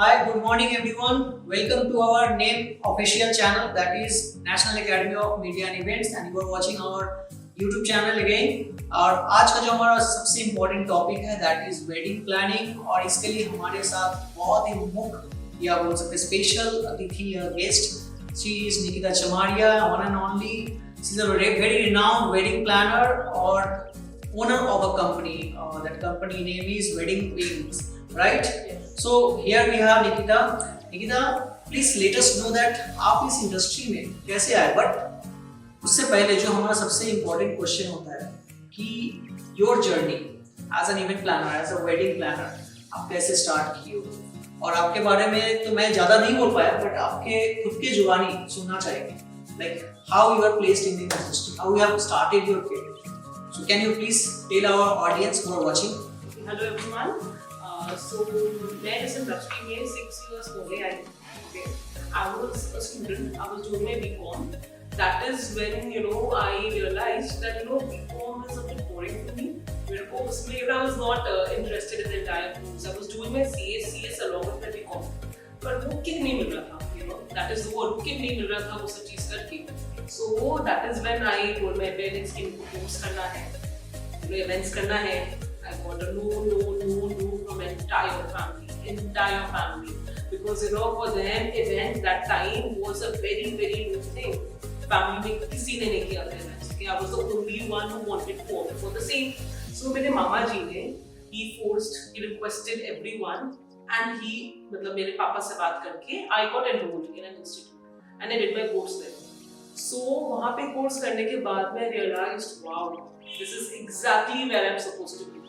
Hi, good morning everyone. Welcome to our name official channel, that is National Academy of Media and Events, and you are watching our YouTube channel again. और आज का जो हमारा सबसे important topic है that is wedding planning, और इसके लिए हमारे साथ बहुत ही मुख्य या बोल सकते स्पेशल अतिथि या guest, she is Nikita Chamaria, one and only. She is a very renowned wedding planner और owner of a company. That company name is Wedding Wings, right? Yes. So here we have Nikita. Nikita, please let us know that आप इस industry में कैसे आए. But उससे पहले जो हमारा सबसे इम्पोर्टेंट क्वेश्चन होता है कि your journey as an event planner, as a wedding planner, आप कैसे स्टार्ट किए हो. और आपके बारे में तो मैं ज़्यादा नहीं बोल पाया, बट आपके खुद की जुबानी सुनना चाहेंगे. Like how you are placed in the industry, how you have started your career. So can you please tell our audience who are watching? Hello everyone. So मैं इस इंडस्ट्री में 6 years हो गए आई. Okay. I was a student. I was doing my BCom. That is when I realized that BCom is a bit boring to me. मेरे को उसमें I was not interested in the entire course. I was doing my CS along with my BCom. पर वो kick नहीं मिल रहा था. That is the word. Kick नहीं मिल रहा था वो सब चीज़ करके. So that is when I told my parents कि इनको course करना है, events करना है. I got a no from entire family, because for them event that time was a very new thing. Family में किसी ने नहीं किया था events. I was the only one who wanted to opt for the same. So मेरे मामा जी ने he requested everyone, and मतलब मेरे पापा से बात करके I got enrolled in an institute and I did my course there. So वहाँ पे कोर्स करने के बाद मैं realized, wow, this is exactly where I'm supposed to be.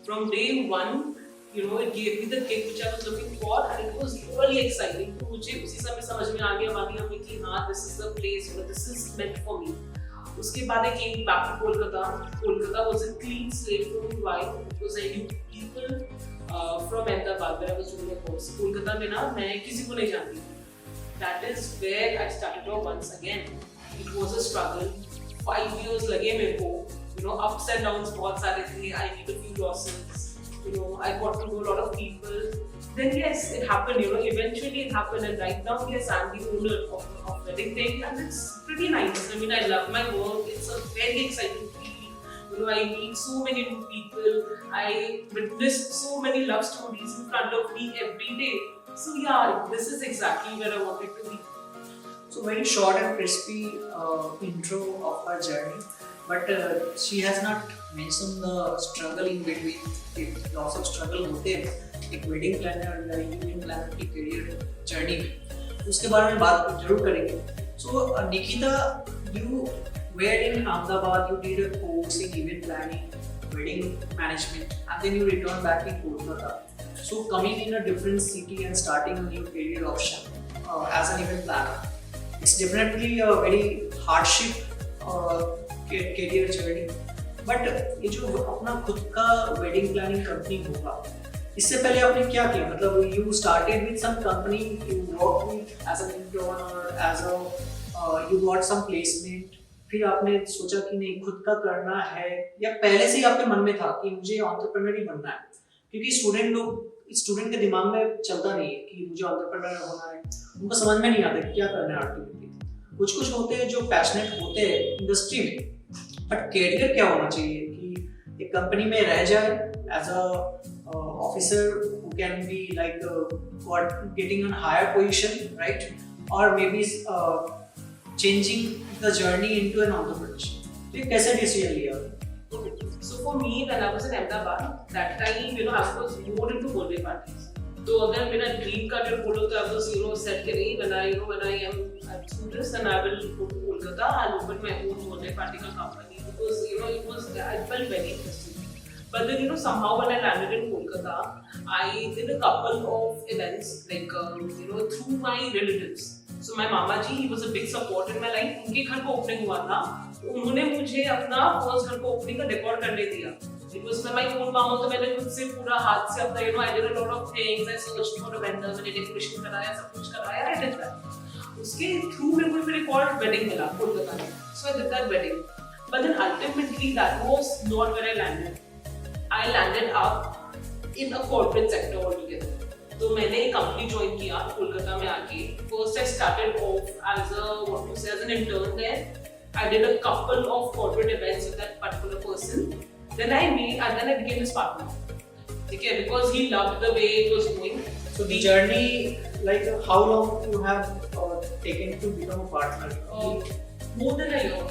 From day one, it gave me the kick which I was looking for, and it was really exciting. तो मुझे उसी समय समझ में आ गया कि हाँ, this is the place, this is meant for me. उसके बाद I came back to Kolkata. Kolkata was a clean slate for me. Why? Because I knew people from Ahmedabad where I was doing my course. Kolkata में ना मैं किसी को नहीं जानती. That is where I started off once again. It was a struggle. 5 years लगे मेरे को. Ups and downs बहुत सारे थे. I did a few losses. I got to know a lot of people. Then yes, it happened. Eventually it happened, and right now yes, I'm the owner of Wedding Thing, and it's pretty nice. I mean, I love my work. It's a very exciting field. I meet so many new people. I witnessed so many love stories in front of me every day. So yeah, this is exactly where I wanted to be. So very short and crispy intro of her journey, but she has not mentioned the struggle in between. Lots of struggle होते हैं एक wedding planner या event planner की career journey में, उसके बारे में बात जरूर करेंगे. So Nikita, you were in Ahmedabad, you did a course in event planning, wedding management, and then you returned back in Kolkata. So coming in a different city and starting a new career option as an event planner, it's definitely a very hardship career journey. But ये जो अपना खुद का wedding planning company होगा, इससे पहले आपने क्या किया. मतलब you started with some company, you work with as an intern और as a you got some placement, फिर आपने सोचा कि नहीं खुद का करना है, या पहले से ही आपके मन में था कि मुझे एंटरप्रेन्योर ही बनना है. क्योंकि स्टूडेंट के दिमाग में चलता नहीं है कि मुझे एंटरप्रेन्योर होना है. उनको समझ में नहीं आता कि क्या करना है अल्टीमेटली. कुछ होते हैं जो पैशनेट होते हैं इंडस्ट्री में, बट कैरियर क्या होना चाहिए कि एक कंपनी में रह जाए as a officer who can be like getting on higher position, right, और maybe changing the journey into an entrepreneurship. तो ये कैसे डिसीजन लिया? Okay. So for me, when I was in Ahmedabad, that time I was more into birthday parties. तो अगर मेरा dream का अगर बोलो तो I was set कि नहीं, when I am at students, then I will go to Kolkata and open my own birthday party का company, because I felt very interesting. But then somehow when I landed in Kolkata, I did a couple of events like through my relatives. So my mama ji, he was a big support in my life. उनके घर को opening हुआ था, तो उन्होंने मुझे अपना first घर को ओपनिंग का डेकोर करने दिया. It was my own mama, तो मैंने खुद से पूरा हाथ से अपना I did a lot of things. I searched for a vendor, मैंने डेकोरेशन कराया, सब कुछ कराया. I did that. उसके थ्रू मेरे को फिर एक और वेडिंग मिला कोलकाता में. So I did that wedding. But then ultimately that was not where I landed. I landed up in a corporate sector altogether. तो मैंने एक कंपनी ज्वाइन किया कोलकाता में आके. First I started off as an intern there. I did a couple of corporate events with that particular person. Then I became his partner. Okay, because he loved the way it was going. So the journey, like how long you have taken to become a partner? More than a year.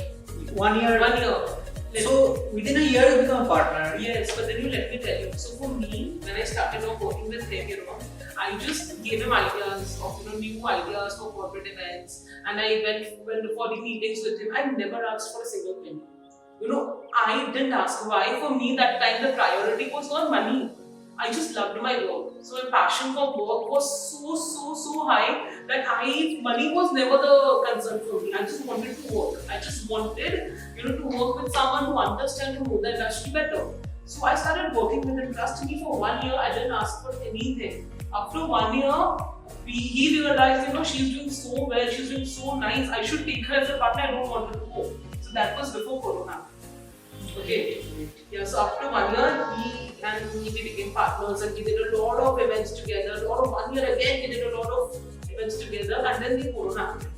1 year. 1 year. So within a year you become a partner. Yes, but then let me tell you. So for me, when I started off working with him, I just gave him ideas of new ideas for corporate events, and I went for the meetings with him. I never asked for a single penny. I didn't ask why. For me, that time the priority was not money. I just loved my work. So my passion for work was so high that money was never the concern for me. I just wanted to work. I just wanted, to work with someone who understands, who knows the industry better. So I started working with him. Trust me, for 1 year I didn't ask for anything. After 1 year, he realized, she's doing so well, she's doing so nice. I should take her as a partner. I don't want her to go. So that was before Corona. Okay. Yeah. So after 1 year, we became partners, and we did a lot of events together. 1 year again, we did a lot of events together, and then the Corona happened.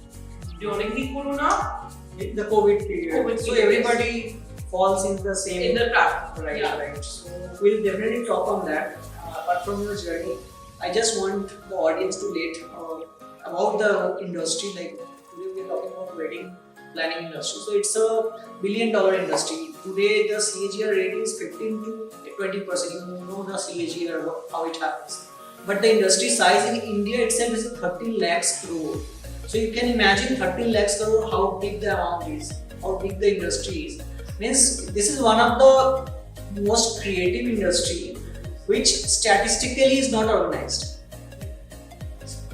During the Corona, the COVID period. So everybody falls in the same trap. Right, yeah. Right. So we'll definitely talk on that. Apart from your journey, I just want the audience to relate about the industry. Like today we're talking about wedding planning industry. So it's a $1 billion industry. Today the CAGR rate is 15 to 20%. You know the CAGR, how it happens. But the industry size in India itself is 13 lakhs crore. So you can imagine 13 lakhs crore how big the amount is, how big the industry is. Means this is one of the most creative industry which statistically is not organized.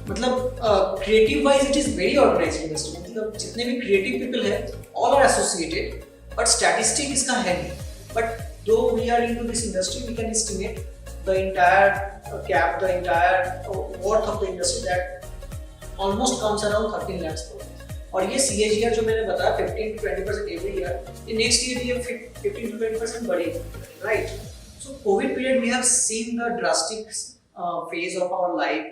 मतलब creative wise it is very organized industry. मतलब जितने भी creative people हैं all are associated, but statistic इसका है नहीं. But though we are into this industry, we can estimate the entire cap, the entire worth of the industry that almost comes around 13 lakhs crore. और ये CAGR जो मैंने बताया 15 to 20% every year, in next year ये 15 to 20% बढ़ेगा, right? So COVID period we have seen the drastic phase of our life.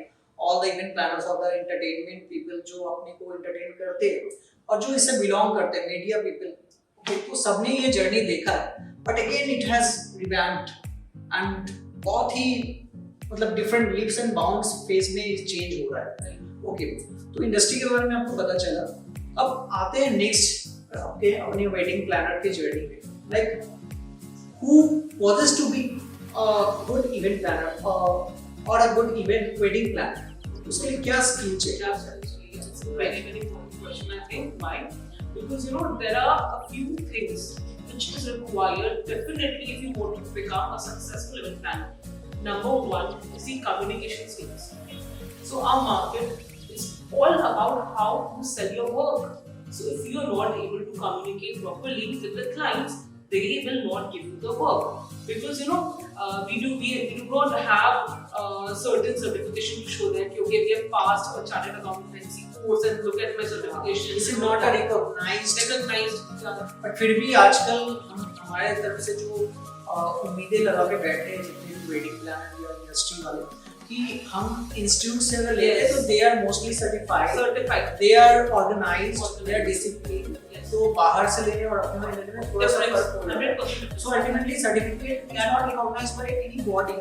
All the event planners or the entertainment people जो अपने को entertain करते हैं और जो इससे belong करते हैं media people, तो सबने ये journey देखा है. But again it has revamped and बहुत ही मतलब different leaps and bounds phase में change हो रहा है. Okay, तो industry के बारे में आपको पता चला. अब आते हैं next अपने wedding planner के journey में. Like who possesses to be a good event planner or a good event wedding planner? उसके लिए क्या स्किल चाहिए? It's a very important question. I think why? Because there are a few things which is required definitely if you want to become a successful event planner. Number one is the communication skills. So our market is all about how to sell your work. So if you are not able to communicate properly with the clients, they will not give you the work. Because we do not have certain certification to show that okay, we have passed a chartered accountancy course and look at my certification. This is not a recognized. But फिर भी आजकल हमारे तरफ से जो उम्मीदें लगा के बैठे हैं जितने भी वेडिंग प्लानर या इंडस्ट्री वाले कि हम इंस्टीट्यूट से अगर लेते हैं तो they are mostly certified. They are organized. They are disciplined. तो बाहर से लेने और अपने में लेने में थोड़ा सा फर्क होता है. So ultimately certificate cannot be recognized by any body.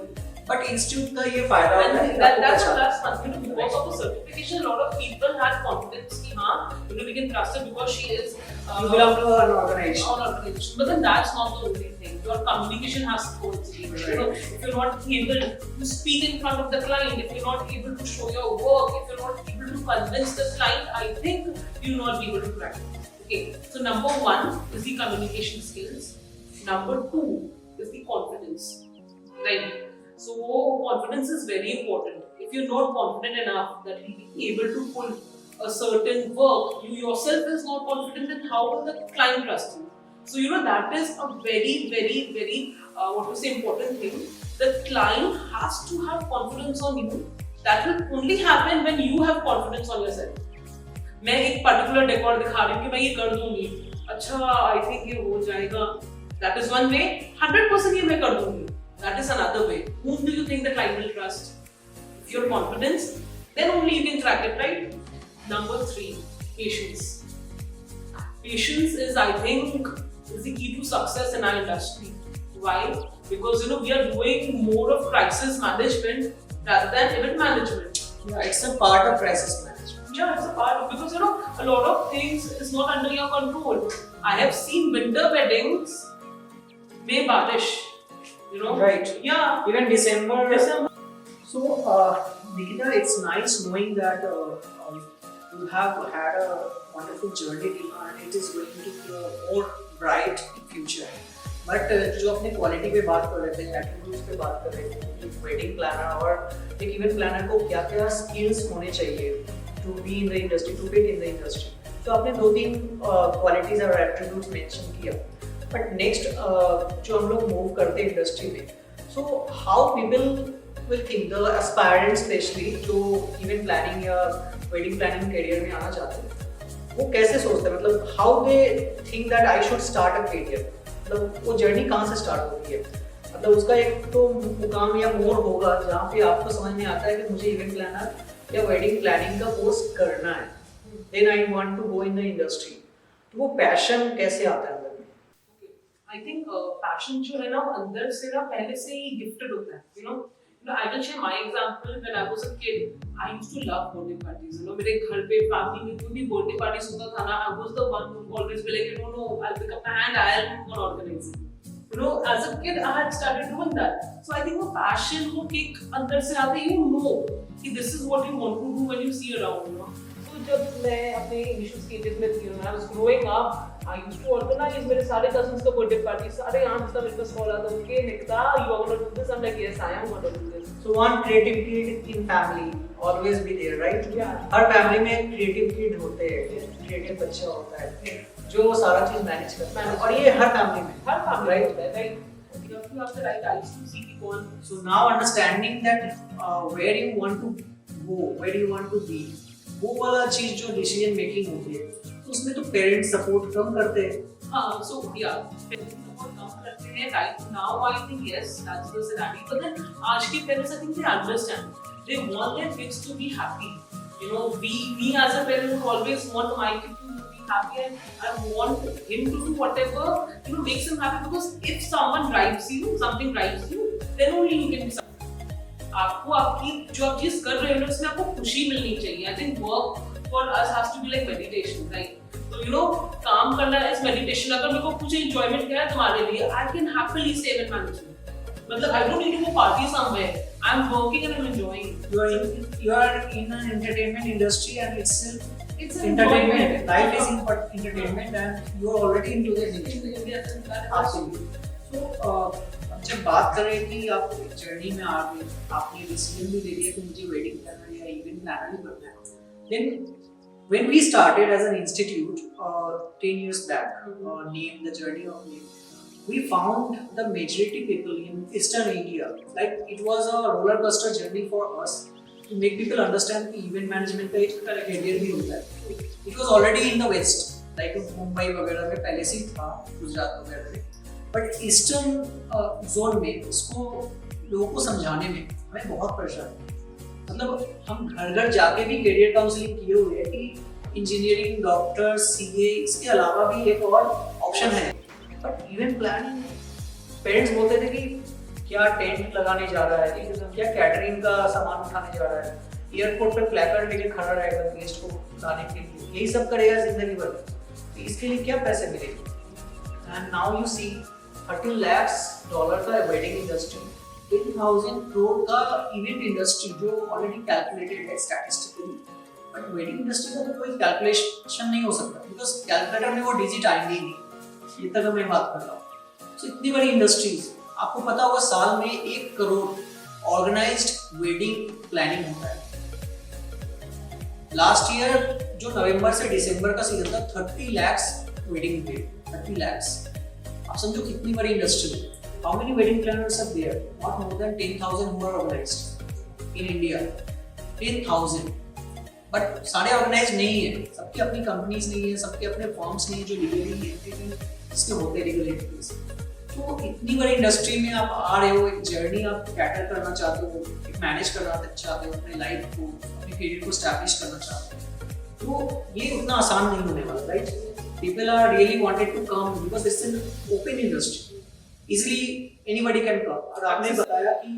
But institute का ये फायदा होता है. That's one. Because of the certification, a lot of people had confidence कि हाँ, we can trust her because she is. You belong to an organization. But then that's not the only thing. Your communication has to go. If you're not able to speak in front of the client, if you're not able to show your work, if you're not able to convince the client, I think you'll not be able to practice. Okay, so number one is the communication skills. Number two is the confidence. Right? So confidence is very important. If you're not confident enough that you'll be able to pull a certain work, you yourself is not confident, then how will the client trust you? So that is a very important thing. The client has to have confidence on you. That will only happen when you have confidence on yourself. मैं एक particular decor दिखा रही हूँ कि मैं ये कर दूंगी, अच्छा आई थिंक ये हो जाएगा. That is one way. 100% ये मैं कर दूंगी. That is another way. Whom do you think the client will trust? If your confidence, then only you can crack it, right? Number 3, patience. Patience is, I think, is the key to success in our industry. Why? Because we are doing more of crisis management rather than event management. Yeah, it's a part of crisis management. Yeah, it's a part of, because a lot of things is not under your control. I have seen winter weddings, May barish, Right. Yeah. Even December. December. So, Nikita, it's nice knowing that you have had a wonderful journey and it is going to be a more bright future. But जो अपने quality पे बात कर रहे थे, attributes पे बात कर रहे थे, एक वेडिंग प्लानर और एक इवेंट प्लानर को क्या क्या स्किल्स होने चाहिए to be in the industry, to fit in the industry, तो आपने 2-3 क्वालिटीज और एट्रीब्यूट्स मेंशन किया. बट नेक्स्ट जो हम लोग मूव करते हैं इंडस्ट्री में, so how people will think, the aspirant specially जो इवेंट प्लानिंग या वेडिंग प्लानिंग करियर में आना चाहते हैं, वो कैसे सोचते हैं, मतलब how they think that I should start a career, मतलब वो जर्नी कहाँ से स्टार्ट होती है, मतलब उसका एक तो मुकाम या मोड़ होगा जहाँ पे आपको समझ में आता है कि मुझे इवेंट प्लानर या वेडिंग प्लानिंग का कोर्स करना है, then I want to go in the industry. तो वो पैशन कैसे आता है अंदर में? आई थिंक पैशन जो है ना अंदर से ना पहले से ही गिफ्टेड होता है. I will share my example. When I was a kid, I used to love birthday parties. मेरे घर पे फैमिली में कोई भी birthday parties होता था ना, I was the one who always be like, no, I'll pick up my hand, I'll organize it. As a kid, I had started doing that. So I think वो passion, वो kick अंदर से आता है, कि this is what you want to do when you see around. So जब मैं अपने initial stages में थी, when I was growing up, I used to organize मेरे सारे cousins का birthday party, सारे aunts का मेरे पास call आता, okay, Nikita, you are going to do this? I'm like, yes, I am going to do this. So one creativity in family always be there, right? Yeah. Her family में creative kid होते हैं, creative बच्चा होता है जो सारा चीज manage करता है, और ये हर फैमिली में right? होता है, right? You have to have the right eyes to see the goal. So now understanding that where you want to go, where you want to be, वो वाला चीज जो डिसीजन मेकिंग होती है, तो उसमें तो पेरेंट्स सपोर्ट कम करते हैं. हाँ, so yeah, पेरेंट्स सपोर्ट कम करते हैं. Right now, I think yes, that's the scenario. But then आज के parents, I think they understand. They want their kids to be happy. We as a parent always want my kid to be happy, and I want him to do whatever makes him happy. Because if someone drives you, something drives you, then only you can be. आपको आपकी जो आप चीज कर रहे हो उसमें आपको खुशी मिलनी चाहिए. I think work for us has to be like meditation, right? तो काम करना इज मेडिटेशन. अगर मेरे को कुछ एंजॉयमेंट क्या है तुम्हारे लिए, आई कैन हैप्पीली से इवेंट मैनेजमेंट. मतलब I don't need to go party somewhere, I am working and I am enjoying. You are in an entertainment industry and it's entertainment. Life is entertainment and you are already into the entertainment. Absolutely. So जब बात करें कि आप journey में आ गए, आपने decision भी ले लिया कि मुझे वेडिंग प्लानर या इवेंट प्लानर ही बनना है, then when we started as an institute 10 years back, named the journey of name, we found the majority people in Eastern India, like it was a roller coaster journey for us to make people understand कि event management का एक career भी होता है. It was already in the West, like Mumbai वगैरह में पहले से ही था, गुजरात वगैरह में. बट ईस्टर्न जोन में इसको लोगों को समझाने में हमें बहुत परेशानी है. मतलब हम घर घर जाके भी करियर काउंसलिंग किए हुए हैं कि इंजीनियरिंग, डॉक्टर, सीए, इसके अलावा भी एक और ऑप्शन है. बट इवेंट प्लानिंग, पेरेंट्स बोलते थे कि क्या टेंट लगाने जा रहा है, क्या कैटरिंग का सामान उठाने जा रहा है, एयरपोर्ट पे प्लेकार्ड लेके खड़ा रहेगा गेस्ट को लाने के लिए, यही सब करेगा जिंदगी भर, तो इसके लिए क्या पैसे मिलेंगे. And now you see $13 lakhs का वेडिंग इंडस्ट्री, 10,000 crore का इवेंट इंडस्ट्री जो ऑलरेडी कैलकुलेटेड है स्टैटिस्टिकली. बट वेडिंग इंडस्ट्री का तो कोई कैलकुलेशन नहीं हो सकता, बिकॉज कैलकुलेटर में वो डिजिट आएंगे ही नहीं. ये तक मैं बात कर रहा हूँ. सो इतनी बड़ी इंडस्ट्रीज, आपको पता होगा साल में 1 करोड़ ऑर्गेनाइज्ड वेडिंग प्लानिंग होता है. लास्ट ईयर जो नवंबर से दिसंबर का सीजन था, 30 lakhs वेडिंग पे, 30 lakhs. आप समझो कितनी बड़ी इंडस्ट्री है. How many wedding planners are there? Not more than 10,000 who are organized in India. 10,000. But सारे ऑर्गेनाइज नहीं है, सबकी अपनी कंपनीज नहीं है, सबके अपने फॉर्म्स नहीं है जो लीगली एंटिटी इसके होते लीगल एंटिटीज. तो इतनी बड़ी इंडस्ट्री में आप आ रहे हो, एक जर्नी आप कैटर करना चाहते हो, एक मैनेज करना चाहते हो अपने लाइफ को, अपने करियर को स्टैब्लिश करना चाहते हो, तो ये उतना आसान नहीं होने वाला, right? People are really wanted to come because it's an open industry, easily anybody can come. और आपने बताया कि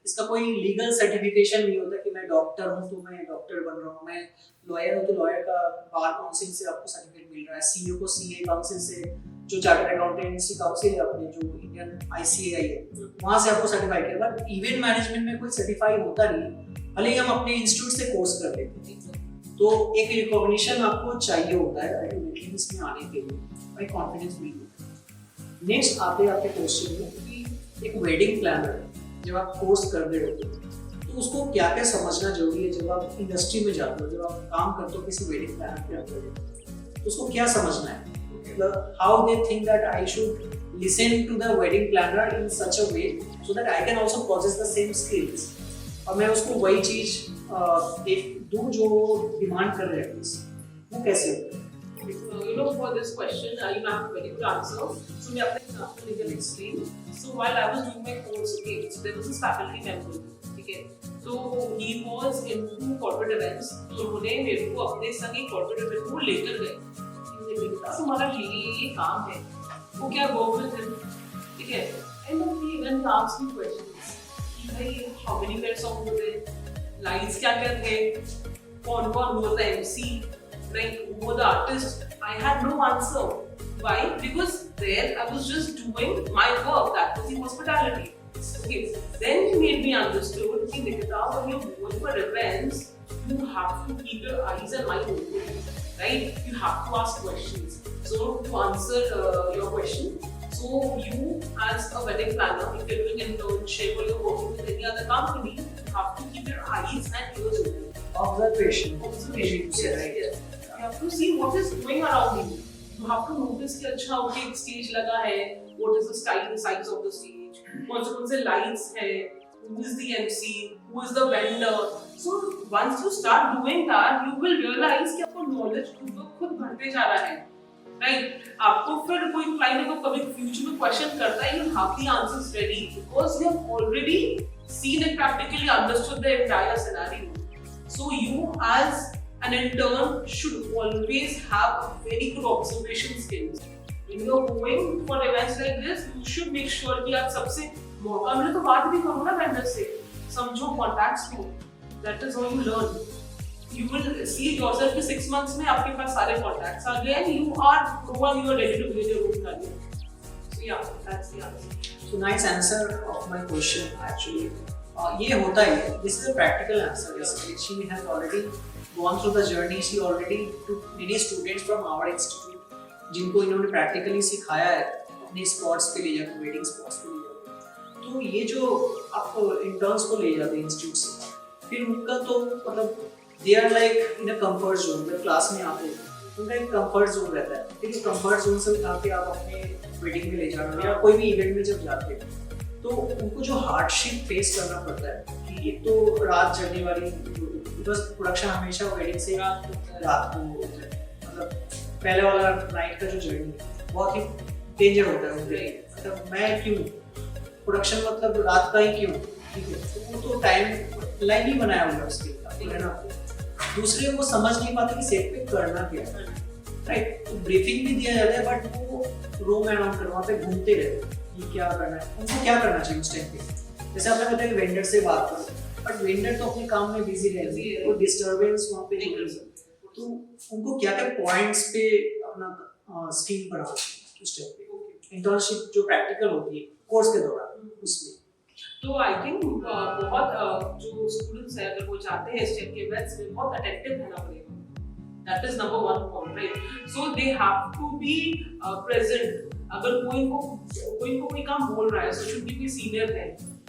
इसका कोई लीगल सर्टिफिकेशन नहीं होता कि मैं डॉक्टर हूँ तो मैं डॉक्टर बन रहा हूँ, मैं लॉयर हूँ तो लॉयर का बार काउंसिल से आपको सर्टिफिकेट मिल रहा है, सीए को सीए काउंसिल से, जो चार्टर्ड अकाउंटेंसी काउंसिल है अपने जो इंडियन आईसीएआई है वहाँ से आपको सर्टिफाई किया। बट इवेंट मैनेजमेंट में कोई सर्टिफाई होता नहीं है, भले ही हम अपने इंस्टीट्यूट से कोर्स कर लेते हैं, तो एक रिकॉग्निशन आपको चाहिए होता है अल्टीमेटली इसमें आने के लिए, भाई कॉन्फिडेंस बिल्ड होता है। नेक्स्ट आते हैं आपके क्वेश्चन में कि एक वेडिंग प्लानर जब आप कोर्स कर रहे हो तो उसको क्या क्या समझना जरूरी है। जब आप इंडस्ट्री में जाते हो, जब आप काम करते हो किसी वेडिंग प्लानर के अंदर, तो उसको क्या समझना है, मतलब how they think that I should listen to the wedding planner in such a way so that I can also possess the same skills, और मैं उसको वही चीज दूं जो डिमांड कर रहे हैं, वो कैसे होता है? You know, for this question, you have a very good answer. So, मैं अपने example can explain. So, while I was doing my course, okay, so there was this faculty member, okay, so he was into corporate events. तो उन्होंने मेरे को अपने संग एक corporate event को लेकर गए। उन्होंने कहा तुम्हारा ये काम है, वो क्या work with him, ठीक है? And then he even asked me questions. कि भाई how many pairs of होते, lights क्या क्या थे, कौन was the MC, like who were the artists. I had no answer. Why? Because there I was just doing my work. That was the hospitality. Okay. Then he made me understood that Nikita, when you're going for events, you have to keep your eyes and mind open, right? You have to ask questions. So to answer your question, so you as a wedding planner, if you're doing internship or you're working with any other company, you have to keep your eyes and ears open. Observation. Yes, right? Yes. You have to see what is going around you. You have to notice कि अच्छा okay stage लगा है, what is the style, the size of the stage, कौन से lights है, who is the MC, who is the vendor. So once you start doing that, you will realize कि आपको knowledge खुद बढ़ते जा रहा है, right? आपको फिर कोई client अगर कभी future में question करता है, you have the answers ready because you have already seen and practically understood the entire scenario. So you as an intern should always have a very good observation skills. When you are going for events like this, you should make sure कि आप सबसे मौका मिले तो बात भी करो ना vendor से, समझो contacts को. That is how you learn. You will see yourself कि 6 months में आपके पास सारे contacts आ गए and you are ready to begin your own career. So yeah, that's the answer. So nice answer of my question actually. ये होता है. This is a practical answer. Basically, she has already gone through the journey. She already took many students from our institute, जिनको इन्होंने practically सिखाया है अपने spots पे ले जाकर, wedding spots पे ले जाकर. तो ये जो आप interns को ले जाते हैं institute से, फिर उनका तो मतलब they are like in a comfort zone. जब क्लास में आते हैं उनका एक comfort zone रहता है. फिर इस comfort zone से उठा के आप अपने wedding में ले जाना या कोई भी event में जब जाते हैं तो उनको जो हार्डशिप फेस करना पड़ता है कि एक तो रात जगने वाली, बिकॉज प्रोडक्शन हमेशा वेडिंग से रात को मतलब पहले वाला नाइट का जो जर्नी बहुत ही डेंजर होता है उनके लिए. मतलब मैं क्यों प्रोडक्शन मतलब रात का ही क्यों, ठीक है, तो वो तो टाइम लाइन ही बनाया हुआ है उसके, है ना. दूसरे वो समझ नहीं पाते कि सेट पे करना क्या है, राइट. तो ब्रीफिंग भी दिया जाता है बट वो रोम अराउंड कर वहाँ पे घूमते रहते हैं कि क्या करना है, उनको क्या करना चाहिए उस टाइम पे. जैसे आपने बताया कि वेंडर से बात करो, बट वेंडर तो अपने काम में बिजी रहती है, वो डिस्टरबेंस वहाँ पे नहीं कर सकते. तो उनको क्या क्या पॉइंट्स पे अपना स्किल बढ़ाना चाहिए उस टाइम पे, इंटर्नशिप जो प्रैक्टिकल होती है कोर्स के दौरान उसमें. तो आई थिंक बहुत जो स्टूडेंट्स हैं अगर वो चाहते हैं इस टाइप के इवेंट्स में बहुत अटेंटिव रहना पड़ेगा. That is number one point, right? So they have to be present. अगर कोई काम बोल रहा है, so should be कोई senior है,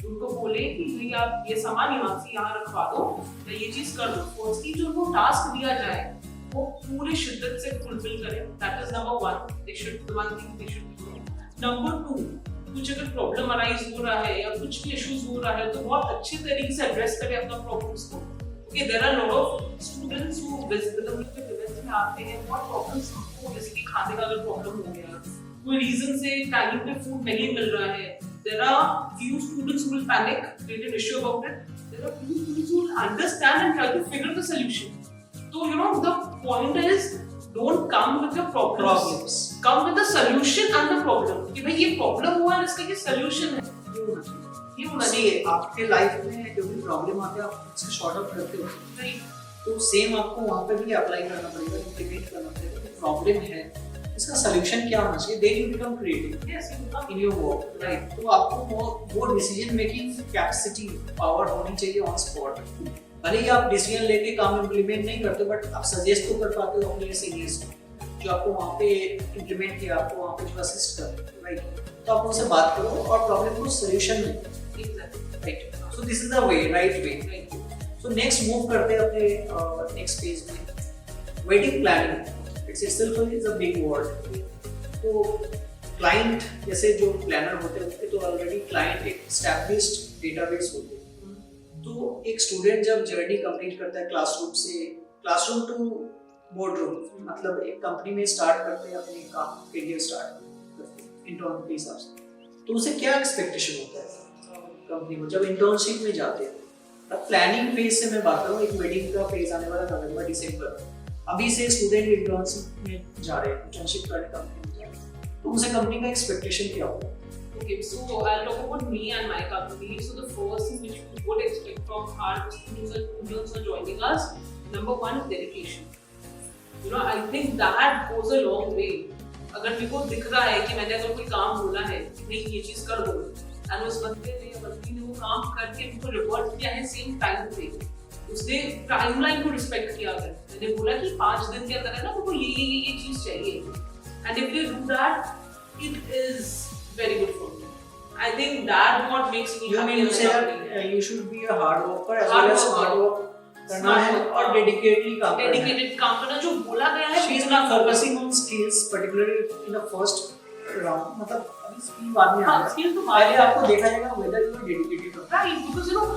उनको बोले कि भाई आप ये सामान यहाँ रखवा दो या ये चीज कर दो. फर्स्टली जो उनको टास्क दिया जाए वो पूरे शिद्दत से फुलफिल करें. That is number one. One thing they should do. Number two, कुछ अगर प्रॉब्लम अराइज हो रहा है या कुछ भी इश्यूज हो रहा है तो बहुत अच्छे तरीके से एड्रेस करें अपना प्रॉब्लम्स को. Okay, there are a lot of students who visit the events में आते हैं, बहुत प्रॉब्लम्स हमको, जैसे कि खाने का अगर प्रॉब्लम हो गया, कोई रीजन से टाइम पे फूड नहीं मिल रहा है, there are few students who will panic, create an issue about it. There are few students who will understand and try to figure the solution. So you know the point is, don't come with your problems. Come with the solution and the problem. कि भाई ये problem हुआ है, इसका ये solution है. ये होना चाहिए. आपके लाइफ में जो भी प्रॉब्लम आते हैं आप उससे शॉर्ट आउट करते हो, Right. तो सेम आपको वहाँ पे भी अप्लाई करना पड़ेगा, इम्प्लीमेंट करना पड़ेगा कि प्रॉब्लम है, इसका सॉल्यूशन क्या होना चाहिए, then you become creative Yes, you become. In your work, right. तो आपको वो डिसीजन मेकिंग कैपेसिटी पावर होनी चाहिए ऑन स्पॉट। भले ही आप डिसीजन लेके काम इम्प्लीमेंट नहीं करते, बट आप सजेस्ट तो कर पाते हो अपने सीनियर्स को जो आपको वहाँ पे इम्प्लीमेंट किया, आपको वहाँ पे जो असिस्ट कर, राइट। तो आप उनसे बात करो और प्रॉब्लम को सोल्यूशन दो, right. So this is the way, right way. So next move करते हैं अपने नेक्स्ट पेज में, wedding planning. It's itself is a big word. तो क्लाइंट जैसे जो प्लानर होते हैं उनके तो ऑलरेडी क्लाइंट एक एस्टैब्लिश्ड डेटाबेस होते हैं। तो एक स्टूडेंट जब जर्नी कंप्लीट करता है क्लासरूम टू बोर्डरूम, मतलब एक कंपनी में स्टार्ट करते हैं अपने काम करियर स्टार्ट करते हैं इंटर्न के हिसाब से, तो उसे क्या एक्सपेक्टेशन होता है कंपनी को जब इंटर्नशिप में जाते हैं। अब प्लानिंग फेज से मैं बात करूँ, एक वेडिंग का फेज आने वाला नवंबर दिसंबर, अभी से स्टूडेंट इंटर्नशिप में जा रहे हैं, इंटर्नशिप करने कंपनी में जा रहे हैं, तो उनसे कंपनी का एक्सपेक्टेशन क्या होगा? Okay, so I'll talk about me and my company. So the first thing which we would expect from our students and interns who are joining us, number one is dedication. You know, I think that goes a long way. अगर मेरे को दिख रहा है कि मैंने अगर कोई काम बोला है कि नहीं ये चीज कर दो, and उस बंदे ने या बंदी ने वो काम करके उनको रिवर्ट किया है सेम टाइम पे, उसने टाइमलाइन को रिस्पेक्ट किया। अगर मैंने बोला कि 5 दिन के अंदर है ना तो ये चीज चाहिए, and if they do that, it is very good for me. I think that what makes me you happy. mean you say that you should be a hard worker as well as hard work करना है और dedicatedly काम करना है। Dedicated काम करना जो बोला गया है। She is not focusing on skills particularly in the first round, मतलब अभी स्किल बाद में आएगा। स्किल तो पहले आपको देखा जाएगा whether you are dedicated or not. Right, because you know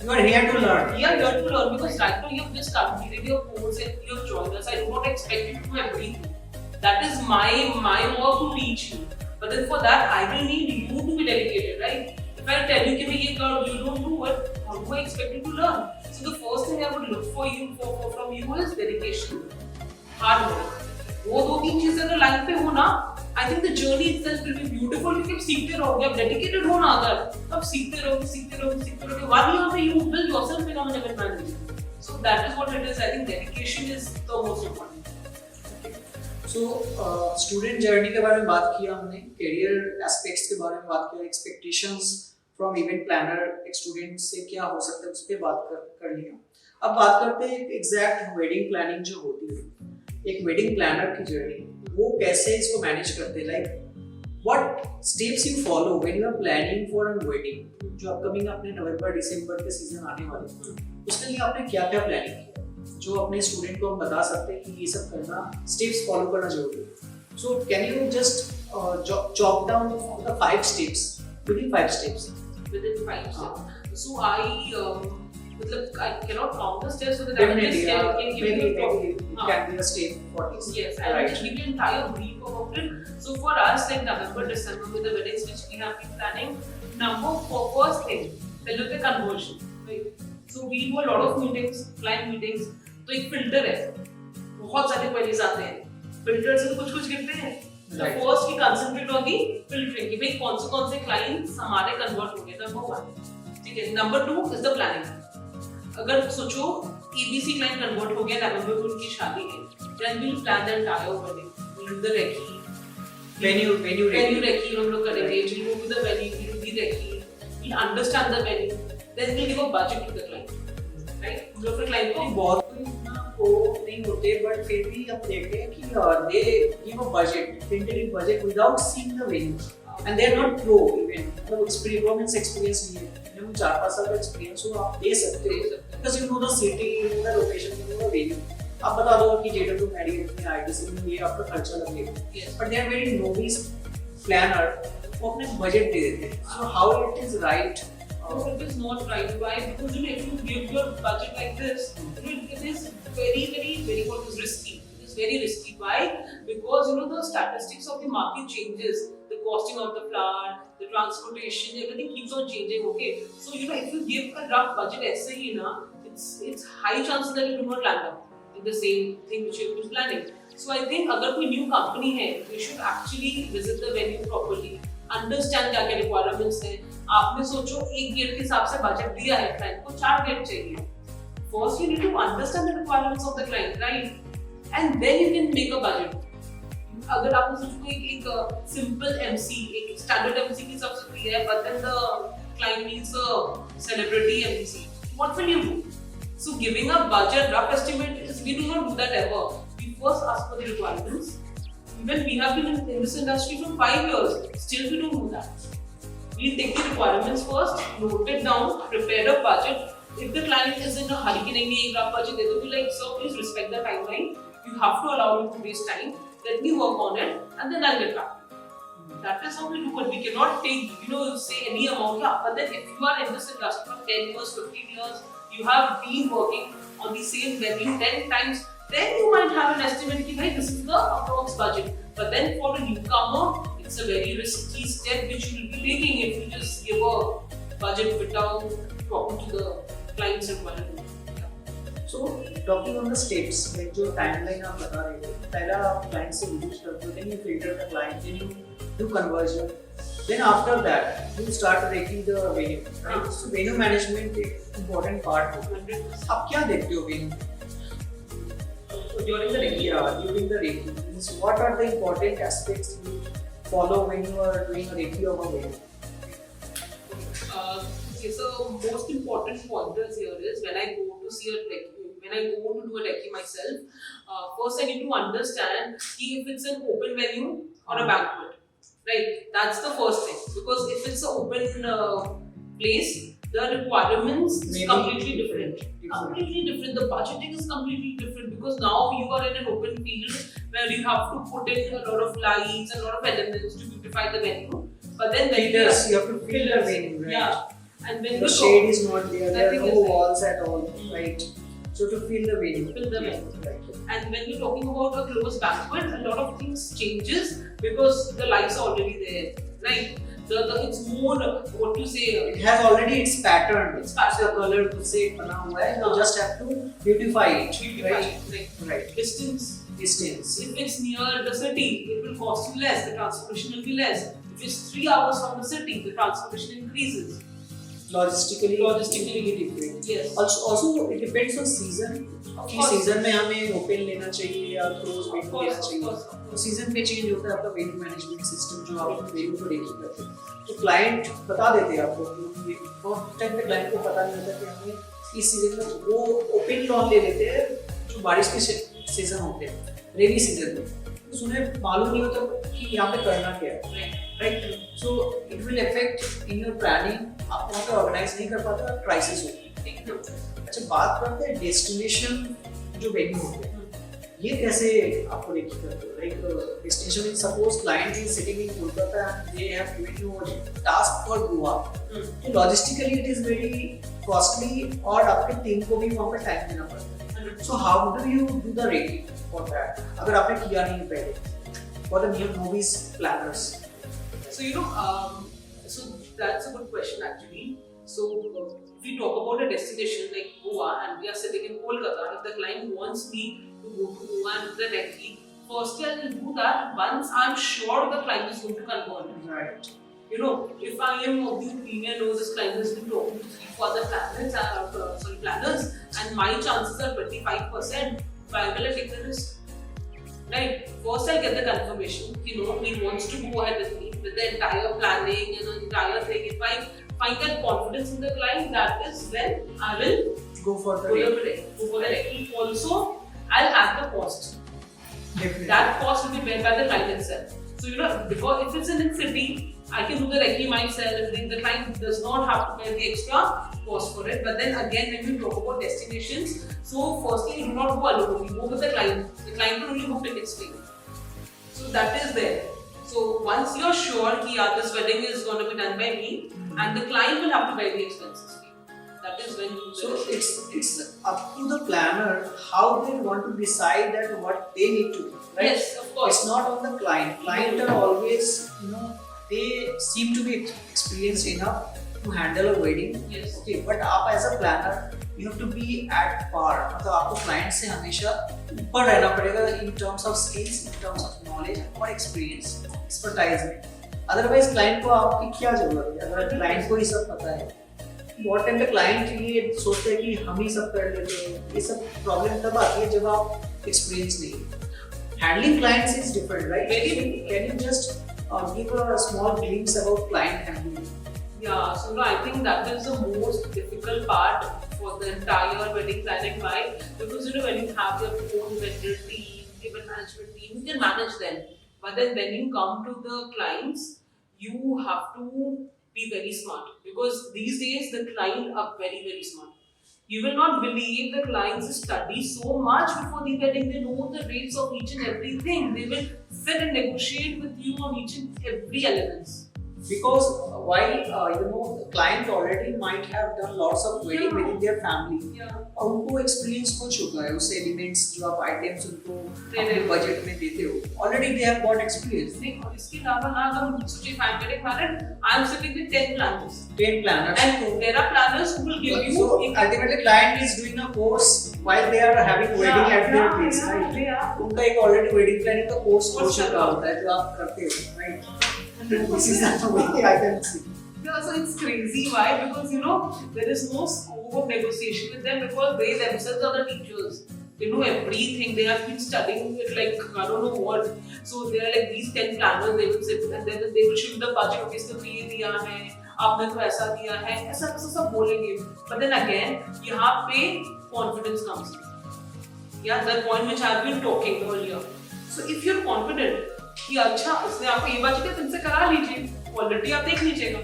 You are here to learn. you are here to learn, because right now you have just completed your course and you have joined us. I do not expect you to do everything. That is my work to teach you. But then for that, I will need you to be dedicated, right? If I tell you कि मैं ये कर, you don't do it, how do I expect you to learn? So the first thing I would look for you from you is dedication, hard work. वो 2-3 चीजें अगर life पे हो ना, I think the journey itself will be beautiful. क्योंकि आप सीखते रहोगे, आप dedicated हो ना अगर, अब सीखते रहोगे। One year में you will yourself become an event manager. So that is what it is. I think dedication is the most important. So student journey के बारे में बात किया हमने, करियर एस्पेक्ट्स के बारे में बात किया, एक्सपेक्टेशंस फ्रॉम इवेंट प्लानर एक स्टूडेंट से क्या हो सकता है उस पर बात कर लिया। अब बात करते हैं एग्जैक्ट वेडिंग प्लानिंग जो होती है, एक वेडिंग प्लानर की जर्नी, वो कैसे इसको मैनेज करते हैं, like what steps you follow when you are planning for an wedding जो अपकमिंग अपने नवंबर दिसंबर के सीजन आने वाले हैं, उसके लिए आपने क्या क्या प्लानिंग किया जो अपने स्टूडेंट को हम बता सकते हैं कि ये सब करना, स्टेप्स फॉलो करना जरूरी है। So can you just chop down the 5 steps within 5 steps? Within 5 steps. So I मतलब I cannot count the steps so that Definitely, I can give you maybe it can be a step for this. Yes, I will just give you an entire brief about it. So for us, like November, December with the weddings which we have been planning, first thing, pहले होता है conversion, right? So we do a lot of meetings, client meetings. तो एक filter है, बहुत सारे queries आते हैं, filter से तो कुछ गिरते हैं। तो first we concentrate on the filtering कि भाई कौन से क्लाइंट्स हमारे कन्वर्ट हो गए, नंबर 1, ठीक है। Number 2 is the planning. अगर सोचो ABC क्लाइंट कन्वर्ट हो गया नवंबर में, उनकी शादी है, then we will plan the entire wedding, we will do the recce, venue recce हम लोग करेंगे, we will do the venue, we will do the recce, we understand the venue, then we give a budget to the client, right? जो फिर client को बहुत को नहीं होते, बट फिर भी हम देखते हैं कि they give a budget, tentative budget without seeing the venue, and they are not pro even, मतलब एक्सपीरियंस नहीं है, जब 4-5 साल का एक्सपीरियंस हो आप दे सकते हो, because you know the city, you know the location, you know the venue. आप बता दो कि जेटर टू मैरिज में आईटीसी में ये आपका खर्चा लगेगा, but they are very novice planner, वो अपने बजट दे देते हैं। So how it is right? It is not right. Why? Because you know, if you give your budget like this, it is very, very, very what is risky. It is very risky. Why? Because because the statistics of the market changes, the costing of the flower, the transportation, everything keeps on changing. Okay, so if you give a rough budget essay, it's high chances that you do not land up in the same thing which you were planning. So I think अगर कोई new company है, they should actually visit the venue properly, understand क्या क्या requirements हैं. आपने सोचो एक gate के हिसाब से बजट दिया है क्लाइंट को 4 गेट चाहिए. First you need to understand the requirements of the client, right? And then you can make a budget. अगर आपने सोचो एक simple MC, एक standard MC के हिसाब से दिया है, but then the client needs a celebrity MC, what will you do? So giving a budget rough estimate is, we do not do that ever. We first ask for the requirements. Even we have been in this industry for 5 years, still we don't do that. We take the requirements first, note it down, prepare a budget. If the client is in a hurry, कि rough budget, they will be like, sir, please respect the timeline. You have to allow me to waste time. Let me work on it, and then I'll get back. That is how we do it. We cannot take, say any amount. Yeah, but then if you are in this industry for 10 years, 15 years, you have been working on the same venue 10 times, then you might have an estimate that this is the approx budget. But then for a newcomer, it's a very risky step which you will be taking if you just give a budget without talking to the client's requirement. So talking on the steps, like जो timeline आप बता रहे थे, पहला आप client से reduce करते हो, then you filter the client, then you do conversion, then after that you start ranking the venue, right? So venue management एक important part है. आप क्या देखते हो venue? During the ranking, means what are the important aspects you follow when you are doing a ranking of a venue? Okay, so most important pointers here is when I go to see a recce, when I go to do a recce myself, first I need to understand if it's an open venue or a banquet, right? That's the first thing, because if it's an open place, the requirements is completely different. Completely different. The budgeting is completely different because now you are in an open field where you have to put in a lot of lights and a lot of elements to beautify the venue. But then you have to fill the venue, right? Yeah. And when the shade is not there are no walls at all, right? So to fill the venue. Right. And when you're talking about a closed banquet, a lot of things changes because the lights are already there, right? It's more what you say. It has already its pattern. Its pattern. Color to say बना हुआ है. You just have to beautify it. Right. Distance. If it's near the city, it will cost you less. The transportation will be less. If it's 3 hours from the city, the transportation increases. Logistically different. Yes. Also it depends on season. कि season में हमें open लेना चाहिए या close venue लेना चाहिए. तो season पे चेंज होता है आपका वेन्यू मैनेजमेंट सिस्टम जो आप वेन्यू को रेकी करते हैं. तो क्लाइंट बता देते हैं आपको कि बहुत टाइम पे क्लाइंट को पता नहीं होता कि हमें इस सीजन में वो ओपन लॉन ले लेते हैं जो बारिश के सीजन होते हैं, रेनी सीजन में. तो उन्हें मालूम नहीं होता कि यहाँ पे करना क्या है, right? So it will affect in your planning. आप वहाँ पे ऑर्गेनाइज नहीं कर पाता, क्राइसिस होती है. अच्छा, बात करते हैं डेस्टिनेशन जो वेन्यू होते हैं, ये कैसे आपको रेकी करते हो? Like destination mean suppose client is sitting in Kolkata and they have given you a task for Goa. तो logistically it is very costly और आपके टीम को भी वहाँ पर टाइम देना पड़ता है. So how do you do the recce for that अगर आपने किया नहीं पहले for the new movies planners? So that's a good question actually. So if we talk about a destination like Goa and we are sitting in Kolkata, if the client wants me to go to Goa and do the recce, firstly I will do that once I'm sure the client is going to convert. Right. If I am of the opinion, this client has been talking to 3 other planners, and my chances are 25%, why will I take the risk? Right. First, I'll get the confirmation. He wants to go ahead with me with the entire planning and the entire thing. If I find that confidence in the client, that is when I will go for the recce. Also, I'll add the cost. Definitely. That cost will be borne by the client itself. So because if it's in a city, I can do the recce myself. The client does not have to pay the extra cost for it. But then again, when we talk about destinations, so firstly, you do not go alone. You go with the client. The client will only book tickets for you. So that is there. So once you're sure that this wedding is going to be done by me, and the client will have to bear the expenses for you. That is when you So it's up to the planner how they want to decide that what they need to do, right? Yes, of course. It's not on the client. Client are always, they seem to be experienced enough to handle a wedding. Yes. Okay, but आप as a planner, you have to be at par. मतलब आपको client से हमेशा ऊपर रहना पड़ेगा in terms of skills, in terms of knowledge और experience, expertise में. Otherwise client को आपकी क्या जरूरत है? अगर client को ही सब पता है, बहुत टाइम पे क्लाइंट ये सोचते हैं कि हम ही सब कर लेते हैं. ये सब प्रॉब्लम तब आती है जब आप एक्सपीरियंस नहीं. Handling clients is different, right? Can you just give a small glimpse about client handling? Yeah, so no, I think that is the most difficult part for the entire wedding planning. Why? Because when you have your own vendor team, event management team, you can manage them. But then when you come to the clients, you have to be very smart, because these days the clients are very, very smart. You will not believe the clients study so much before the wedding. They know the rates of each and everything. They will sit and negotiate with you on each and every elements. Because while the client already might have done lots of wedding within their family, और उनको experience हो चुका है उस elements जो आप items उनको अपने बजट में देते हो, already they have got experience. नहीं, और इसके अलावा ना हम सोचिए, if I'm getting married, I'm sitting with 10 planners. 10 planners. And there are planners who will give you. So ultimately, client is doing a course while they are having wedding at their place, right? उनका एक already wedding planning का course हो चुका होता है जो आप करते हो, right? This is not the way I can see. Yeah, so it's crazy. Why? Because there is no scope of negotiation with them, because they themselves are the teachers. They know everything. They have been studying it like I don't know what. So they are like these 10 planners. They will sit and then they will shoot the budget. Okay, इसको तो ये दिया है, आपने तो ऐसा दिया है, ऐसा सब बोलेंगे. But then again, यहाँ पे confidence comes in. Yeah, the point which I've been talking earlier. So if you're confident कि अच्छा उसने आपको ये बात कहते तुमसे करा लीजिए, क्वालिटी आप देख लीजिएगा.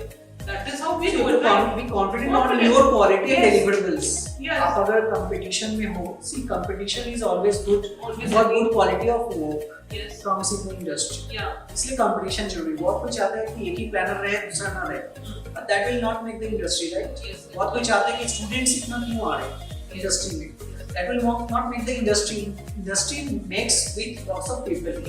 That is how we do it. Be confident on your quality and deliverables. Yes. आप अगर competition में हो, see competition is always good for good quality of work. Yes. Promising the industry. Yeah. इसलिए competition जरूरी. बहुत कोई चाहता है कि एक ही planner रहे, दूसरा ना रहे. But that will not make the industry, right? Yes. बहुत कोई चाहता है कि students इतना क्यों आ रहे industry में. That will not make the industry. Industry makes with lots of people.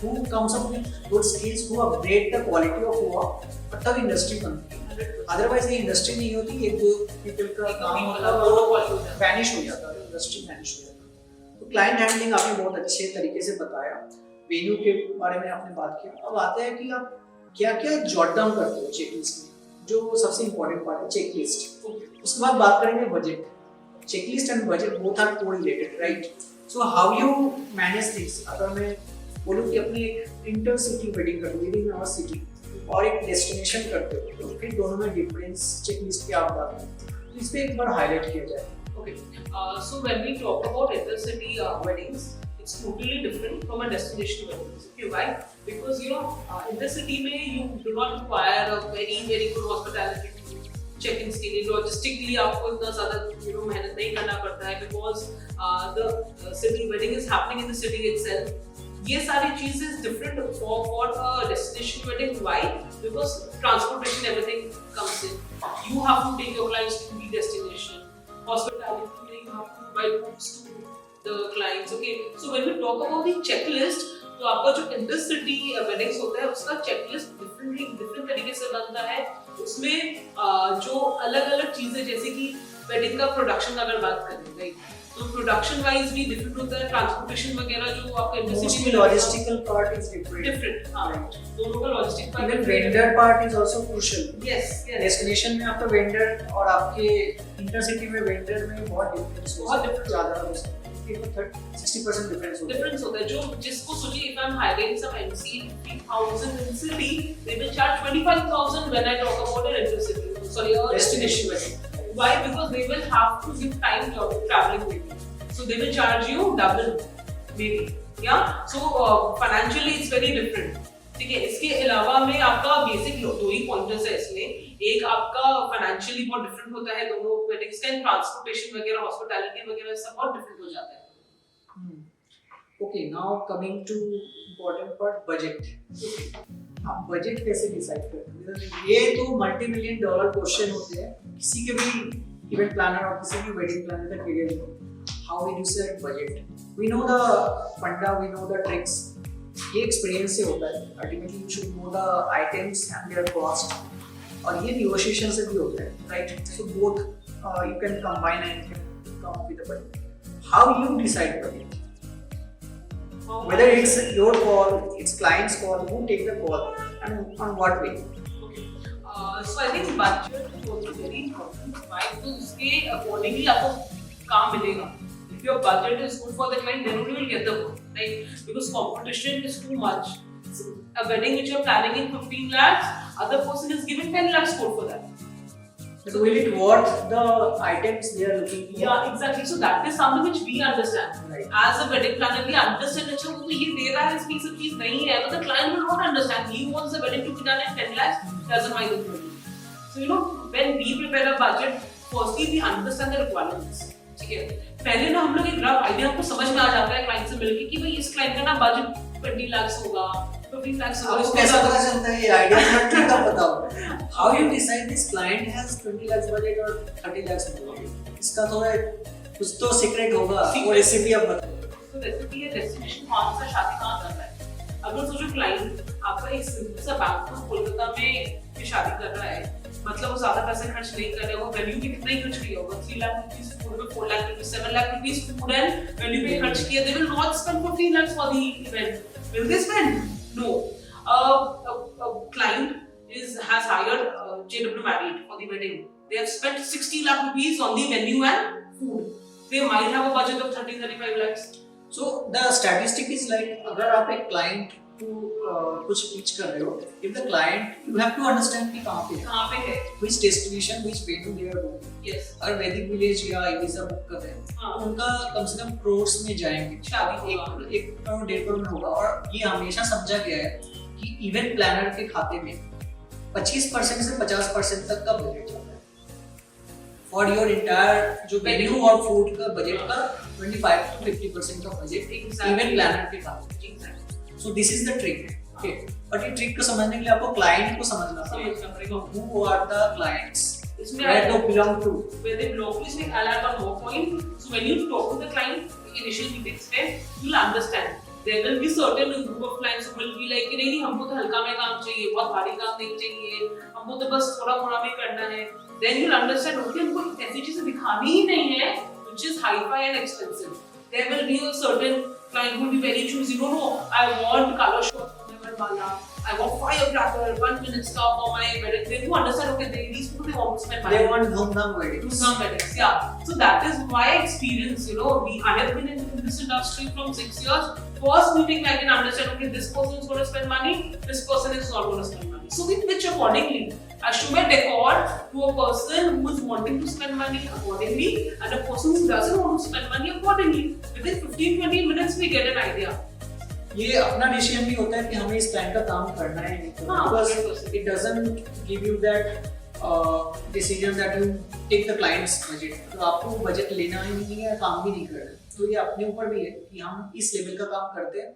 Who comes up with good skills, who upgrade the quality of work, तब इंडस्ट्री बनती है. अदरवाइज ये इंडस्ट्री नहीं होती, एक दो पीपल का काम होता है वो वैनिश हो जाता है, इंडस्ट्री वैनिश हो जाता है. तो क्लाइंट हैंडलिंग आपने बहुत अच्छे तरीके से बताया, वेन्यू के बारे में आपने बात किया. अब आते हैं कि आप क्या क्या जॉट डाउन करते हो चेकलिस्ट में, जो सबसे इंपॉर्टेंट पार्ट है चेकलिस्ट. उसके बाद बात करेंगे budget. Checklist and budget both are correlated, right? So how you manage this? अगर मैं बोलूं कि अपनी एक इंटर सिटी वेडिंग कर लो, वेडिंग आवर सिटी, और एक डेस्टिनेशन करते हो, तो फिर दोनों में डिफरेंस चेकलिस्ट क्या होता है, तो इस पे एक बार हाईलाइट किया जाए. Okay, so when we talk about intercity weddings, it's totally different from a destination weddings. Okay, why? Because intercity में you do not require a very very good hospitality to check-ins के लिए. Logistically आपको इतना ज़्यादा मेहनत नहीं करना पड़ता है, because the city wedding is happening in the city itself. ये सारी चीजें different for a destination wedding. Why? Because transportation, everything comes in. You have to take your clients to the destination. Hospitality, you have to provide foods to the clients. Okay, so when we talk about the checklist, तो आपका जो intercity weddings होता है उसका checklist different तरीके से बनता है. उसमें जो अलग-अलग चीजें, जैसे कि wedding का production अगर बात करें, right? तो प्रोडक्शन वाइज भी डिफरेंट होता है, ट्रांसपोर्टेशन वगैरह जो आपका इंडस्ट्री में लॉजिस्टिकल पार्ट इज डिफरेंट. हां, दोनों का logistic part, even vendor part is also crucial. Yes, destination में आपका वेंडर और आपके इंटरसिटी में वेंडर में बहुत डिफरेंस ज्यादा हो सकता है. 60% डिफरेंस होता है. जो जिसको सोचिए, if I am hiring some MC 3000 in city, they will charge 25000 when I talk about an intercity, sorry, a destination wedding. Why? Because they will have to give time traveling with you, so they will charge you double, maybe. Yeah. So financially it's very different. ठीक है. इसके अलावा में आपका basic दो ही pointers है इसमें. एक आपका फाइनेंशियली बहुत डिफरेंट होता है दोनों वेडिंग्स का, ट्रांसपोर्टेशन वगैरह, हॉस्पिटैलिटी वगैरह सब बहुत डिफरेंट हो जाता है. Okay, now coming to important part, budget. आप बजट कैसे डिसाइड करते हो? ये तो $multi-million क्वेश्चन होते हैं, किसी के भी इवेंट प्लानर और किसी भी वेडिंग प्लानर का करियर हो, how we decide budget, we know the funda, we know the tricks, ये एक्सपीरियंस से होता है। Ultimately you should know the items and their cost, और ये नेगोशिएशन से भी होता है, right? So both you can combine and you can come up with a budget. How you decide budget? Whether it's your call, it's client's call, who take the call, and on what way? Okay. So I think budget is also very important. Why? तो उसके accordingly आपको काम मिलेगा. If your budget is good for the client, then only you will get the work, right? Because competition is too much. So, a wedding which you're planning in 15 lakhs, other person is giving 10 lakhs quote for that. So will it worth the items they are looking for? Yeah, exactly. So that is something which we understand. Right. As a wedding planner, we understand अच्छा वो तो ये दे रहा है, इसकी सब चीज नहीं है, but the client will not understand. He wants the wedding to be done at 10 lakhs, doesn't mind the money. So you know, when we prepare a budget, firstly we understand the requirements. ठीक है, पहले ना हम लोग एक rough idea हमको समझ में आ जाता है क्लाइंट से मिलके कि भाई इस क्लाइंट का ना बजट 20 लाख होगा, 15 लाख होगा। आपको कैसा पता चलता है ये आइडिया का ट्रिक का पता होगा? How you decide this client has 20 lakhs budget और 30 lakhs budget? इसका थोड़ा कुछ तो सीक्रेट होगा, वो रेसिपी आप बताओ। तो रेसिपी है, डेस्टिनेशन कौन सा शादी कहाँ करना है। अगर सोचो क्लाइंट आपका एक सिंपल सा बैंक कोलकाता में की शादी कर रहा है, मतलब वो ज्यादा पैसे खर्च नहीं कर रहे हो, वेन्यू पे कितना ही खर्च किया होगा, 3 लाख रुपीस फूड पे, 4 lakh rupees, 7 lakh rupees food and venue पे खर्च किया, they will not spend 15 lakhs for the event. Will they spend? No. A client has hired JW Marriott for the wedding. They have spent 60 lakh rupees on the venue and food. They might have a budget of 30-35 lakhs. So the statistic is like, अगर आप एक client को कुछ pitch कर रहे हो, if the client, you have to understand कि कहाँ पे है, which destination, which venue they are doing. Yes. अगर वैदिक विलेज या ibiza बुक कर रहे हैं, तो उनका कम से कम crores में जाएंगे, शादी एक करोड़ 1.5 करोड़ में होगा। और ये हमेशा समझा गया है कि इवेंट प्लानर के खाते में 25% से 50% तक का बजट जाता है फॉर योर इंटायर जो वेन्यू और फूड का बजट का 25 to 50% का बजट इवेंट प्लानर के खाते में। So this is the trick, okay? But ये ट्रिक को समझने के लिए आपको क्लाइंट को समझना पड़ेगा, who are the clients, where they belong to. Where they belong to is like I'll add one more point. So when you talk to the client, initial meetings में, you'll understand. There will be certain group of clients who will be like कि नहीं हमको तो हल्का में काम चाहिए, बहुत भारी काम नहीं चाहिए, हमको तो बस थोड़ा मोड़ा में करना है। Then you'll understand okay हमको ऐसी चीजें दिखानी ही नहीं है which is high-fi and expensive. There will be a certain client who will be very choosy. No, I want color shots for my Varmala. I want firecracker, 1 minute stop for my wedding. Then you understand, okay, these people they want to spend money. They want dhumdham weddings. Dhumdham weddings, yeah. So that is my experience. You know, I have been in this industry from 6 years. First meeting, I can understand, okay, this person is going to spend money, this person is not going to spend money. So we pitch accordingly. I show my decor to a person who is wanting to spend money accordingly, and a person who doesn't want to spend money accordingly. Within 15-20 minutes, we get an idea. ये अपना decision भी होता है कि हमें इस client का काम करना है नहीं करना, because it doesn't give you that decision that you take the clients budget. तो आपको बजट लेना ही नहीं है, काम भी नहीं करना। तो ये अपने ऊपर भी है कि हम इस लेवल का काम करते हैं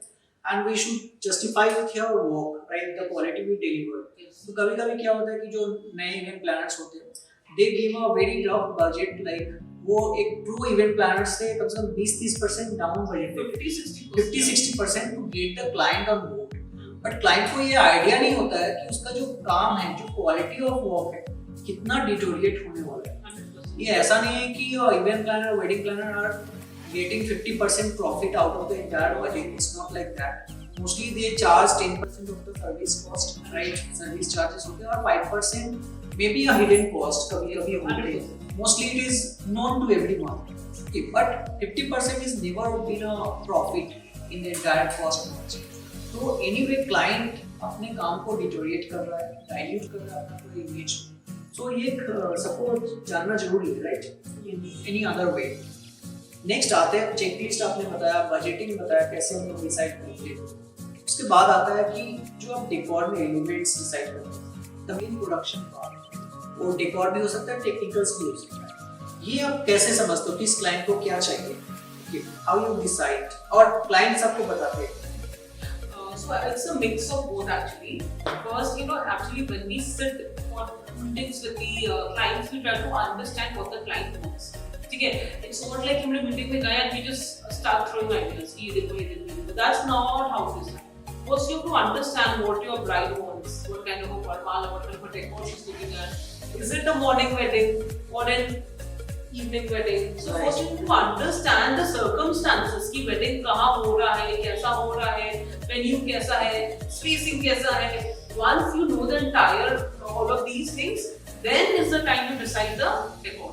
and we should justify with your work, right, the quality we deliver. तो कभी-कभी क्या होता है कि जो नए इवेंट प्लानर्स होते हैं, they give a very rough budget, like वो एक ट्रू इवेंट प्लानर से कम 20-30% down budget, 50-60% to get the client on board. But client को ये आइडिया नहीं होता है कि उसका जो काम है, जो क्वालिटी ऑफ वर्क है, कितना डिटोरिएट होने वाला है। ये ऐसा नहीं है कि event planner, wedding planner are getting 50% profit out of the entire budget. It's not like that. Mostly they charge 10% of the service cost, right? Service charges होते हैं और 5% maybe a hidden cost कभी-कभी होते हैं. Mostly it is known to everyone. Okay, but 50% is never been a profit in the entire cost budget. तो anyway client अपने काम को deteriorate कर रहा है, dilute कर रहा है अपना पूरा image. So ये सबको जानना जरूरी है, right? Any other way. Next आते हैं चेकलिस्ट, आपने बताया, बजटिंग बताया, कैसे हम लोग डिसाइड करते हैं। उसके बाद आता है कि जो आप डेकोर में एलिमेंट्स डिसाइड करते हैं, द मेन प्रोडक्शन पार्ट, वो डेकोर भी हो सकता है, टेक्निकल्स भी हो सकता है। ये आप कैसे समझते हो कि इस क्लाइंट को क्या चाहिए, हाउ यू डिसाइड, और क्लाइंट्स आपको बताते हैं? So it's a mix of both actually. First, actually when we sit for meetings with the clients, we try to understand what the client wants. Okay, it's not like हमने meeting में गए and we just start throwing ideas. ये देखो, ये देखो. But that's not how it is. First, you have to understand what your bride wants, what kind of a varmala, what kind of a decor she's looking at. Is it a morning wedding or an evening wedding? So first you need to understand the circumstances कि wedding कहाँ हो रहा है, कैसा हो रहा है, venue कैसा है, spacing कैसा है. Once you know the entire all of these things, then is the time to decide the decor.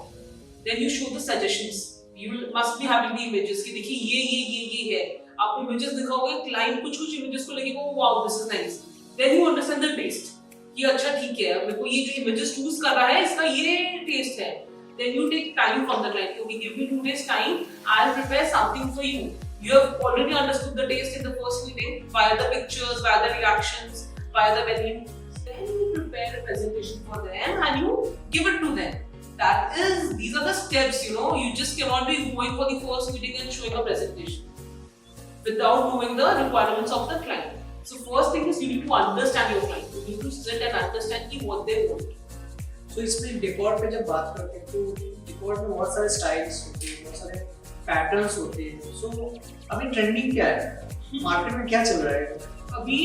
Then you show the suggestions. You must be having the images कि देखिए ये है. आप images दिखाओगे, client कुछ images को लगेगा wow this is nice. Then you understand the taste. कि अच्छा ठीक है, मेरे को ये जो images choose कर रहा है इसका ये taste है. Then you take time from the client. Okay, give me 2 days time. I'll prepare something for you. You have already understood the taste in the first meeting via the pictures, via the reactions, via the venue. Then you prepare a presentation for them and you give it to them. These are the steps, you just cannot be going for the first meeting and showing a presentation without knowing the requirements of the client. So first thing is you need to understand your client. You need to sit and understand what they want. So इसमें decor पे जब बात करते हैं तो decor में बहुत सारे स्टाइल्स होते हैं, बहुत सारे पैटर्न्स होते हैं. So अभी ट्रेंडिंग क्या है, मार्केट में क्या चल रहा है? अभी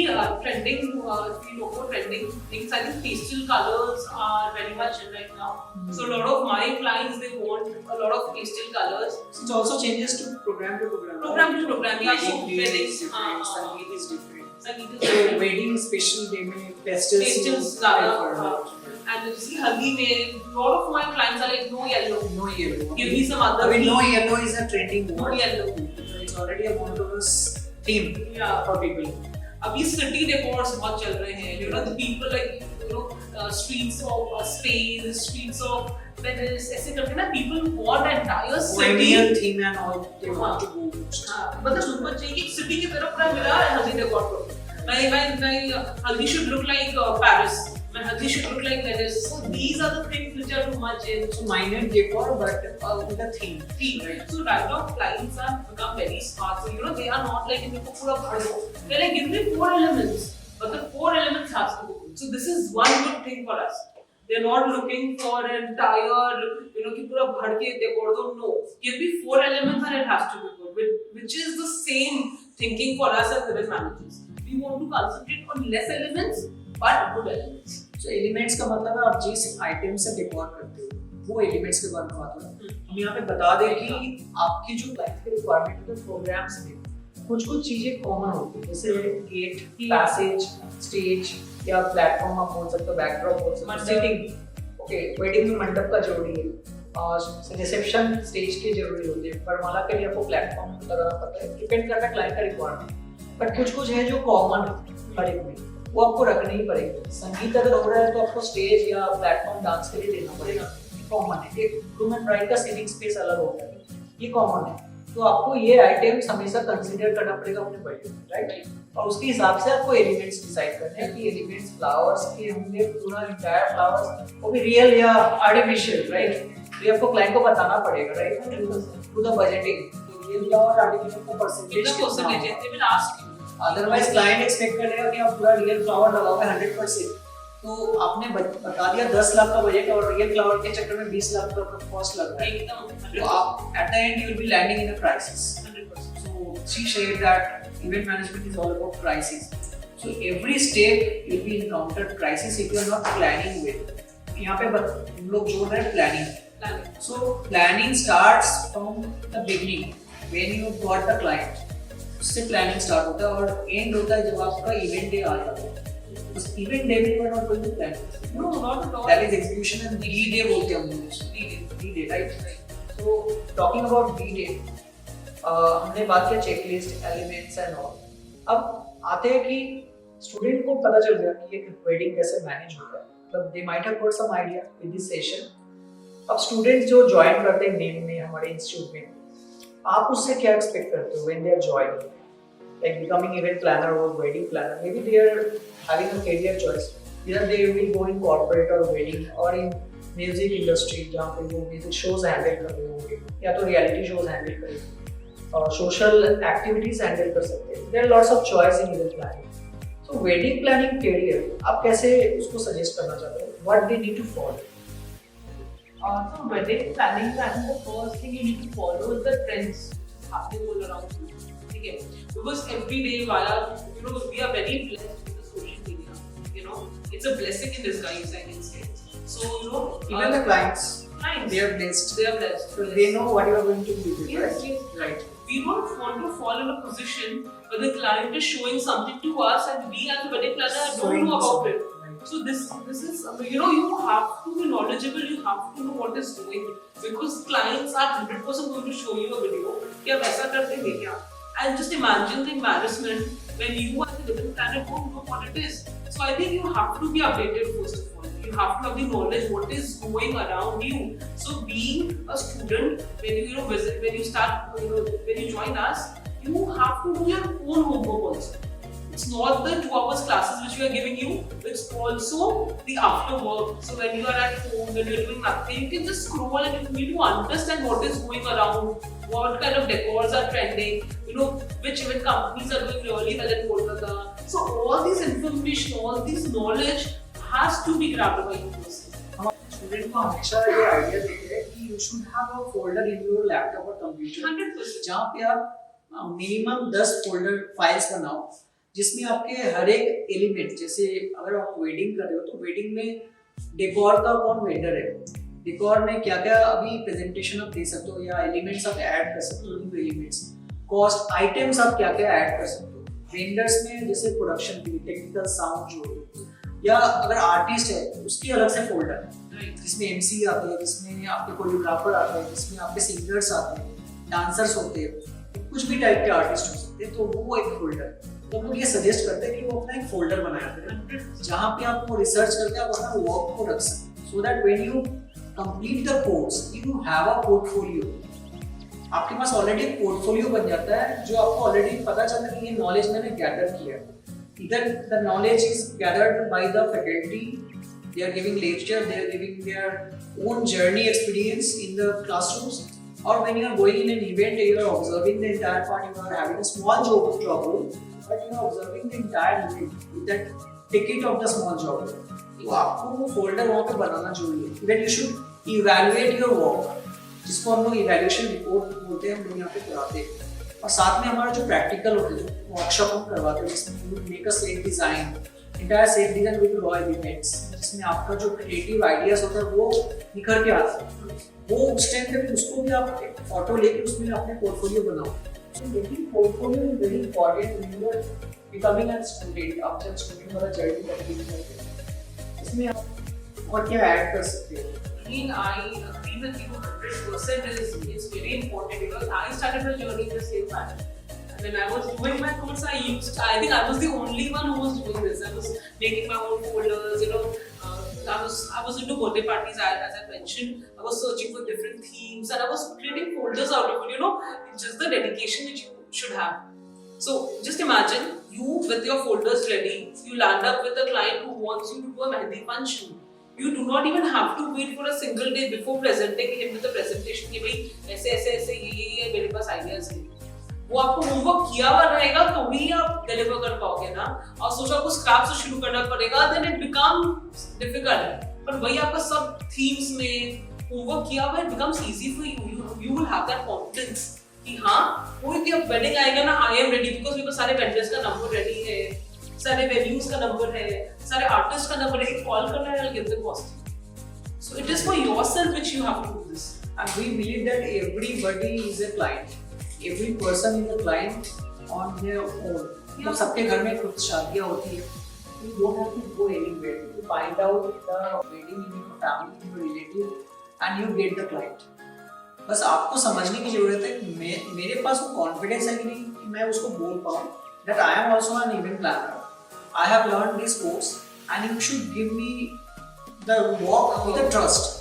trending, if you look for trending things, I think pastel colors are very much in right now. So a lot of my clients, they want a lot of pastel colors. So it also changes to program to program. Program to program, yeah. So Weddings different, Sangeet is different. Sangeet is So different. wedding special day में pastels ज़्यादा. And you see haldi mein, a lot of my clients are like no yellow. No yellow. Give me some other. I mean, theme. no yellow is a trending No word. yellow. It's already a monotonous theme for people. अभी city decors बहुत चल रहे हैं. The people like streets of Spain, streets of Venice, ऐसे करके ना people want entire city. Bohemian theme and all they want to go. मतलब उनको चाहिए कि city की तरफ पूरा मिला है हल्दी decor को. नहीं हल्दी should look like Paris. My haldi should look like Venice. So these are the things which are too much in. So minor decor but with a theme. Right. So right now clients have become very smart. So they are not like इनको पूरा भर दो. They're like give me 4 elements, but the 4 elements has to go. So this is one good thing for us. They're not looking for an entire कि पूरा भर के decor दो. No, give me 4 elements and it has to be good. Which is the same thinking for us as event managers. We want to concentrate on less elements but good elements. So elements का मतलब है आप जिस item से decor करते हो वो elements के बारे में बात हो रहा है. हम यहाँ पे बता दें कि आपकी जो क्लाइंट की रिक्वायरमेंट होती है प्रोग्राम्स में कुछ चीजें कॉमन होती है, जैसे गेट, पैसेज, स्टेज या प्लेटफॉर्म आप बोल सकते हो, बैकड्रॉप बोल सकते हो, सीटिंग. ओके, वेडिंग में मंडप का जरूरी है और रिसेप्शन स्टेज की जरूरी होती है. वरमाला के लिए आपको प्लेटफॉर्म लगाना पड़ता है. डिपेंड करता है क्लाइंट का रिक्वायरमेंट. बट कुछ है जो कॉमन है हर एक में, वो आपको रखना ही पड़ेगा. संगीत अगर हो रहा है तो आपको स्टेज या प्लेटफॉर्म डांस के लिए देना पड़ेगा. कॉमन है. एक ग्रूम एंड ब्राइड का सीटिंग स्पेस अलग होता है, ये कॉमन है. तो आपको ये आइटम्स हमेशा कंसीडर करना पड़ेगा अपने बजट में, राइट. और उसके हिसाब से आपको एलिमेंट्स डिसाइड करने हैं कि एलिमेंट्स फ्लावर्स के होंगे, पूरा इंटायर फ्लावर्स वो भी रियल या आर्टिफिशियल, राइट. तो ये आपको क्लाइंट को बताना पड़ेगा, राइट, टू द बजटिंग. तो रियल फ्लावर आर्टिफिशियल का percentage they will ask you. Otherwise client expect करेगा कि आप पूरा रियल फ्लावर लगाओगे 100%. तो आपने बता दिया 10 लाख का बजट और रियल फ्लावर के चक्कर में 20 लाख का कॉस्ट लग रहा है. तो आप at the end you will be landing in a crisis. So she shared that event management is all about crisis. So every step will be encountered crisis if you are not planning with. यहाँ पे हम लोग जोड़ रहे हैं planning. So planning starts from the beginning when you got the client. उससे planning start होता है और एंड होता है जब आपका इवेंट डे आ जाता है. उस इवेंट डे में you are not going to plan. No, not at all. That is execution and D day बोलते हैं हम लोग. D day, right. So talking about D day, हमने बात किया चेकलिस्ट, एलिमेंट्स एंड ऑल. अब आते हैं कि स्टूडेंट को पता चल गया कि एक वेडिंग कैसे मैनेज होता है. मतलब they might have got some idea with this session. अब स्टूडेंट्स जो ज्वाइन करते हैं नेम में हमारे इंस्टीट्यूट में, आप उससे क्या एक्सपेक्ट करते हो when they are joining, like becoming event planner or wedding planner? Maybe they are having a career choice. Either they will go in corporate or wedding or in music industry जहाँ पे वो music shows handle कर रहे होंगे या तो reality shows handle करेंगे. Social activities handle कर सकते हैं. There are lots of choice in event planning. So wedding planning career आप कैसे उसको सजेस्ट करना चाहते हो? What they need to follow? So wedding planning, I think the first thing you need to follow is the trends happening all around you. Okay? Because every day, we are very blessed with the social media. It's a blessing in disguise, I can say. So Even the clients, they are blessed. They are blessed. So they know what you are going to do. Yes, Right? yes. Right. We don't want to fall in a position where the client is showing something to us and we as a wedding planner don't know about it. Right. So this is you have to be knowledgeable. You have to know what is doing because clients are 100% going to show you a video. कि आप ऐसा करते हैं क्या? And just imagine the embarrassment when you as a wedding planner don't know what it is. So I think you have to be updated first of all. You have to have the knowledge what is going around you. So being a student, when you visit, when you start, when you join us, you have to do your own homework also. It's not the 2 hours classes which we are giving you. It's also the after work. So when you are at home, when you're doing nothing, you can just scroll and you need to understand what is going around, what kind of decors are trending, which event companies are doing really well in Kolkata. So all this information, all this knowledge has to be grabbed by you person. Student को हमेशा ये idea देते हैं कि you should have a folder in your laptop और computer 100%. जहाँ पे आप मिनिमम 10 फोल्डर फाइल्स बनाओ जिसमें आपके हर एक एलिमेंट, जैसे अगर आप वेडिंग कर रहे हो तो वेडिंग में डेकोर का कौन वेंडर है, डेकोर में क्या क्या अभी प्रेजेंटेशन आप दे सकते हो या एलिमेंट्स आप ऐड कर सकते हो, न्यू एलिमेंट्स, कॉस्ट आइटम्स आप क्या क्या ऐड कर सकते हो, वेंडर्स में जैसे प्रोडक्शन की टेक्निकल साउंड जो, या अगर आर्टिस्ट है उसकी अलग से फोल्डर है जिसमें एमसी आते हैं, जिसमें आपके कोरियोग्राफर आते हैं, जिसमें आपके सिंगर्स आते हैं, डांसर्स होते हैं, कुछ भी टाइप के आर्टिस्ट हो सकते हैं, तो वो एक फोल्डर. तो हम लोग ये सजेस्ट करते हैं कि वो अपना एक फोल्डर बनाया करें जहाँ पे आप वो रिसर्च करके आप अपना वर्क को रख सकें, so that when you complete the course you have a portfolio. आपके पास ऑलरेडी एक पोर्टफोलियो बन जाता है जो आपको ऑलरेडी पता चलता है कि ये नॉलेज मैंने गैदर किया है. Either the knowledge is gathered by the faculty, they are giving lecture, they are giving their own journey experience in the classrooms, or when you are going in an event, you are observing the entire part, you are having a small job role, but you are observing the entire event with that ticket of the small job role. तो आपको वो folder वहाँ पे बनाना जरूरी है. Even you should evaluate your work, जिसको हम लोग evaluation report बोलते हैं, हम लोग यहाँ पे कराते हैं. और साथ में हमारा जो प्रैक्टिकल होता है, जो वर्कशॉप हम करवाते हैं जिसमें you make a set design, entire set design with raw elements, जिसमें आपका जो क्रिएटिव आइडियाज होता है वो निखर के आता है. वो उस टाइम पे उसको भी आप एक फोटो लेके उसमें अपने पोर्टफोलियो बनाओ. So making portfolio is very important when you are becoming a student. आप जब स्टूडेंट वाला जर्नी कंप्लीट करते हैं इसमें आप और क्या ऐड कर सकते हो? I agree with you 100%. It's very important because I started my journey in the same manner. When I was doing my course, I think I was the only one who was doing this. I was making my own folders, I was into birthday parties, as I mentioned. I was searching for different themes and I was creating folders out of it, just the dedication which you should have. So just imagine you with your folders ready, you land up with a client who wants you to do a mehndi function. You do not even have to wait for a single day before presenting him with the presentation कि भाई ऐसे ये मेरे पास ideas हैं. वो आपको homework किया हुआ रहेगा तभी आप डिलीवर कर पाओगे ना. और सोचो आपको स्क्रैच से शुरू करना पड़ेगा, then it becomes difficult. पर वही आपका सब themes में होमवर्क किया हुआ, it becomes easy for you. You will have that confidence कि हाँ कोई भी अब wedding आएगा ना, I am ready because मेरे पास सारे vendors का नंबर रेडी है, सारे वेन्यूज का नंबर है, सारे आर्टिस्ट का नंबर है, कॉल करना है, I'll give the cost. So it is for yourself which you have to do this. And we believe that everybody is a client. Every person is a client on their own. तो सबके घर में कुछ शादियाँ होती है. You don't have to go anywhere to find out the wedding in your family, in your relative, and you get the client. बस आपको समझने की जरूरत है कि मेरे पास वो कॉन्फिडेंस है कि नहीं कि मैं उसको बोल पाऊँ that I am also an event planner. I have learned this course and you should give me the work with a trust.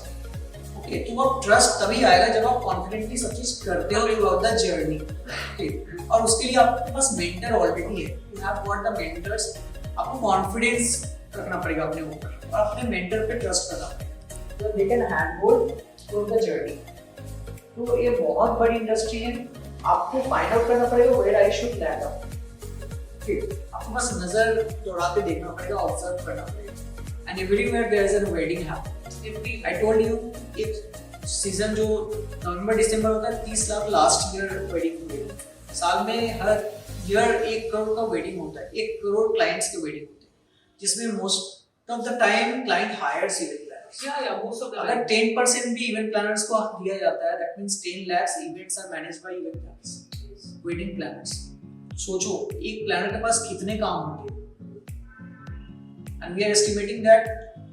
Okay, तो अब ट्रस्ट तभी आएगा जब आप कॉन्फिडेंटली सब चीज करते हो थ्रू द जर्नी. Okay, और उसके लिए आपके पास मेंटर ऑलरेडी है. You have got the mentors. आपको कॉन्फिडेंस रखना पड़ेगा अपने ऊपर और अपने मेंटर पे ट्रस्ट करना पड़ेगा. So they can handhold through the journey. तो ये बहुत बड़ी इंडस्ट्री है. आपको फाइंड आउट करना पड़ेगा where I should land up. आपको बस नजर दौड़ाते देखना पड़ेगा, ऑब्जर्व करना पड़ेगा। And everywhere there is a wedding happening. I told you एक सीजन जो नवंबर दिसंबर होता है 30 लाख लास्ट ईयर वेडिंग हुई। साल में हर ईयर 1 करोड़ का वेडिंग होता है, 1 करोड़ क्लाइंट्स के वेडिंग होते हैं, जिसमें most of the time client hires event planners. most of the अगर 10% भी इवेंट प्लानर्स को दिया जाता है, that means 10 lakhs events are managed by event planners, wedding planners. सोचो एक प्लानर के पास कितने काम होंगे। And we are estimating that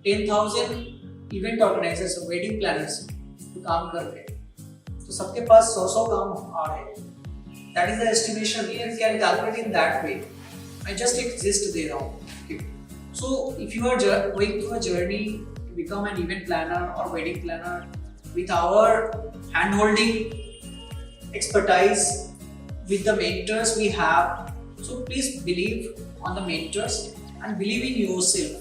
10,000 event organizers, wedding planners जो काम कर रहे हैं, तो सबके पास 100 काम आ रहे हैं। That is the estimation, we can calculate in that way. I just exist दे रहा हूँ। Okay. So if you are going through a journey to become an event planner or wedding planner with our hand-holding expertise, with the mentors we have, so please believe on the mentors and believe in yourself,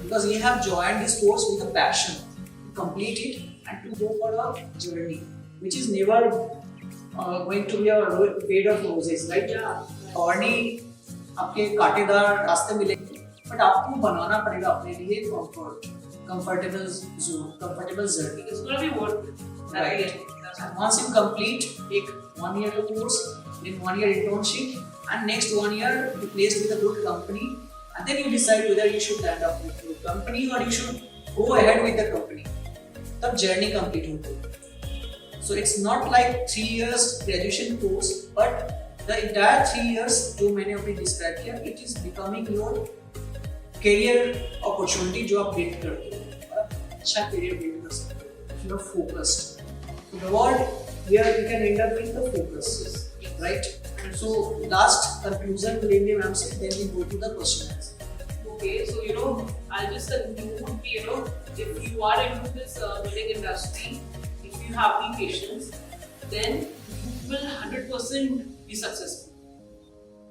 because you have joined this course with a passion to complete it and to go for a journey which is never going to be a bed of roses, right? Thorny आपके कांटेदार रास्ते मिलेंगे, but आपको बनाना पड़ेगा अपने लिए comfortable zone, comfortable journey. It's gonna be worth it. Right. And once you complete एक 1 year course, then 1 year internship, and next 1 year you placed with a good company, and then you decide whether you should land up with your company or you should go ahead with the company. तब journey complete होती है। So it's not like 3 years graduation course, but the entire 3 years जो मैंने अभी describe किया, it is becoming your career opportunity जो आप build करते हो, अच्छा career बिल्ड कर सकते हो if you are focused. So the word here you can end up with the focus, right? So last conclusion लेंगे मैम से, then we go to the question answer. Okay, so I'll just conclude. If you are into this wedding industry, if you have the patience, then you will 100% be successful.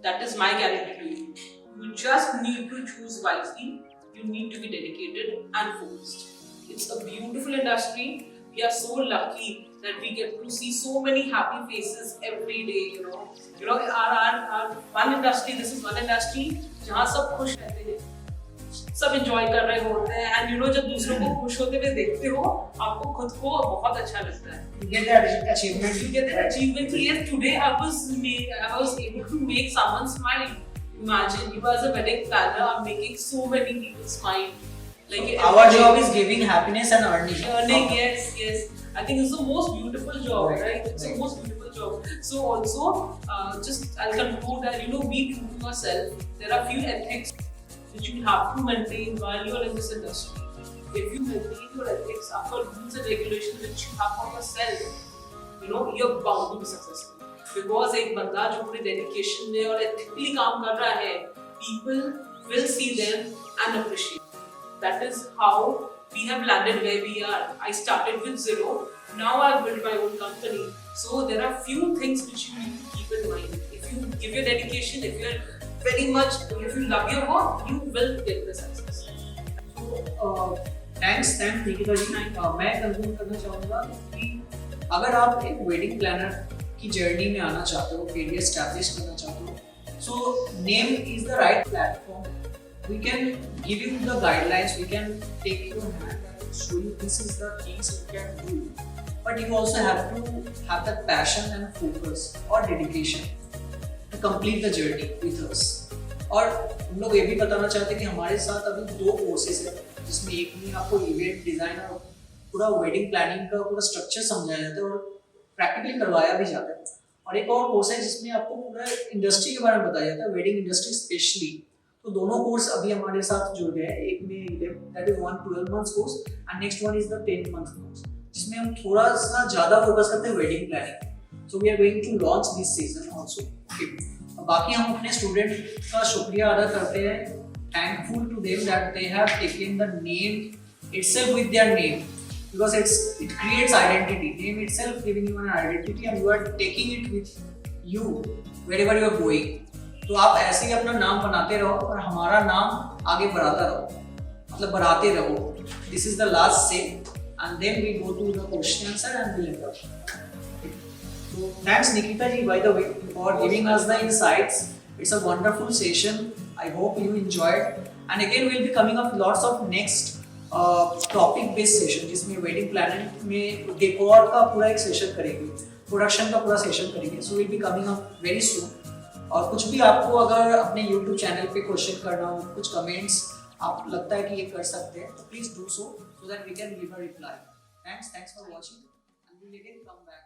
That is my guarantee to you. You just need to choose wisely. You need to be dedicated and focused. It's a beautiful industry. We are so lucky that we get to see so many happy faces every day. Our one industry. This is one industry जहाँ सब खुश रहते हैं, सब enjoy कर रहे होते हैं, and जब दूसरों को खुश होते हुए देखते हो, आपको खुद को बहुत अच्छा लगता है। You get that achievement. You get that achievement. Yes, today I was able to make someone smile. Imagine, you as a wedding planner are making so many people smile. Like our job is giving happiness and earning. Earning, yes. I think it's the most beautiful job, right? It's the most beautiful job. So also, I'll conclude that be true to yourself. There are few ethics which you have to maintain while you are in this industry. If you maintain your ethics, after rules and regulations which you have for yourself, you're bound to be successful. Because एक बंदा जो पूरे dedication में और ethically काम कर रहा है, people will see them and appreciate. That is how we have landed where we are. I started with 0. Now I've built my own company. So there are few things which you need to keep in mind. If you give your dedication, if you love your work, you will get the success. So thanks Nikita जी। मैं conclude करना चाहूँगा कि अगर आप एक wedding planner की journey में आना चाहते हो, करियर एस्टैब्लिश करना चाहते हो, so name is the right platform. We can give you the guidelines, we can take your hand and show you this is the things you can do, but you also have to have that passion and focus or dedication to complete the journey with us. और हम लोग ये भी बताना चाहते हैं कि हमारे साथ अभी 2 कोर्सेज हैं, जिसमें एक में आपको इवेंट डिजाइन और पूरा वेडिंग प्लानिंग का पूरा स्ट्रक्चर समझाया जाता है और प्रैक्टिकली करवाया भी जाता है, और एक और कोर्स है जिसमें आपको पूरा इंडस्ट्री के बारे में बताया जाता है, वेडिंग इंडस्ट्री स्पेशली। तो दोनों कोर्स अभी हमारे साथ जुड़ गए हैं। एक में that is 12 months course and next one is the 10 month course, जिसमें हम थोड़ा सा ज़्यादा फोकस करते हैं wedding planning. So we are going to launch this season also. बाकी हम अपने स्टूडेंट का शुक्रिया अदा करते हैं, thankful to them that they have taken the name itself with their name, because it creates identity. Name itself giving you an identity and you are taking it with you wherever you are going. तो आप ऐसे ही अपना नाम बनाते रहो और हमारा नाम आगे बढ़ाता रहो, मतलब बढ़ाते रहो। This is the last say and then we go to the question answer and we'll end up. So thanks Nikita ji, by the way, for giving us the insights. It's a wonderful session. I hope you enjoyed. And again we'll be coming up lots of next topic based session, जिसमें wedding planning में decor का पूरा एक session करेंगे, production का पूरा session करेंगे. So will be coming up very soon. और कुछ भी आपको अगर अपने यूट्यूब चैनल पे क्वेश्चन करना हो, कुछ कमेंट्स आप लगता है कि ये कर सकते हैं, तो please do so that we can give a reply. Thanks for watching and we will again come back.